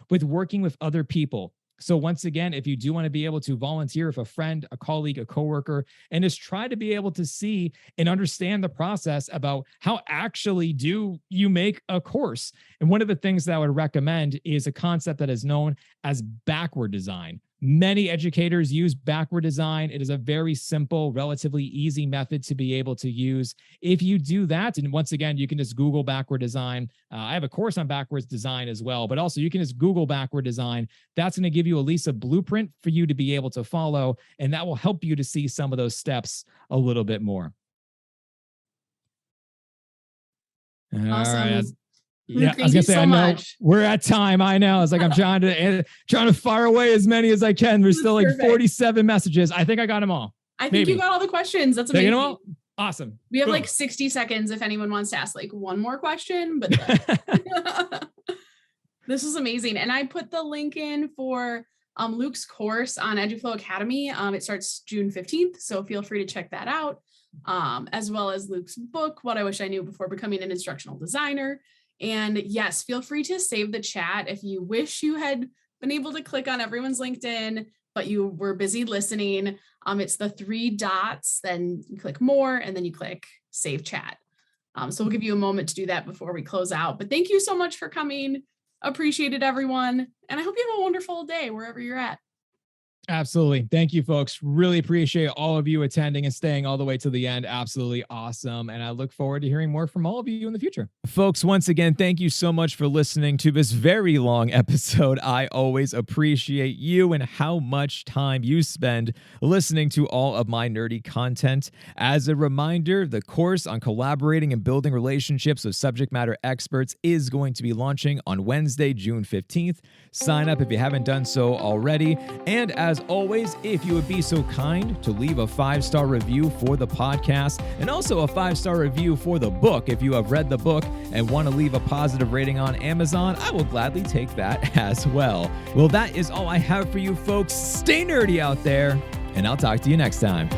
with working with other people. So once again, if you do want to be able to volunteer with a friend, a colleague, a coworker, and just try to be able to see and understand the process about how actually do you make a course. And one of the things that I would recommend is a concept that is known as backward design. Many educators use backward design. It is a very simple, relatively easy method to be able to use. If you do that, and once again, you can just Google backward design. I have a course on backwards design as well, but also you can just Google backward design. That's going to give you at least a blueprint for you to be able to follow, and that will help you to see some of those steps a little bit more. Awesome. All right. Yeah, I was gonna say, I know we're at time. I know. It's like I'm trying to fire away as many as I can. There's still like 47 messages. I think I got them all. I think you got all the questions. That's amazing. Awesome. We have Boom. like 60 seconds if anyone wants to ask like one more question, but this is amazing. And I put the link in for Luke's course on EduFlow Academy. It starts June 15th, so feel free to check that out, as well as Luke's book, What I Wish I Knew Before Becoming an Instructional Designer. And yes, feel free to save the chat if you wish you had been able to click on everyone's LinkedIn, but you were busy listening. It's the 3 dots, then you click more, and then you click save chat. So we'll give you a moment to do that before we close out. But thank you so much for coming. Appreciated everyone. And I hope you have a wonderful day wherever you're at. Absolutely. Thank you, folks. Really appreciate all of you attending and staying all the way to the end. Absolutely awesome. And I look forward to hearing more from all of you in the future. Folks, once again, thank you so much for listening to this very long episode. I always appreciate you and how much time you spend listening to all of my nerdy content. As a reminder, the course on collaborating and building relationships with subject matter experts is going to be launching on Wednesday, June 15th. Sign up if you haven't done so already. And as always, if you would be so kind to leave a 5-star review for the podcast and also a 5-star review for the book if you have read the book and want to leave a positive rating on Amazon, I will gladly take that as well. Well, that is all I have for you folks. Stay nerdy out there, and I'll talk to you next time.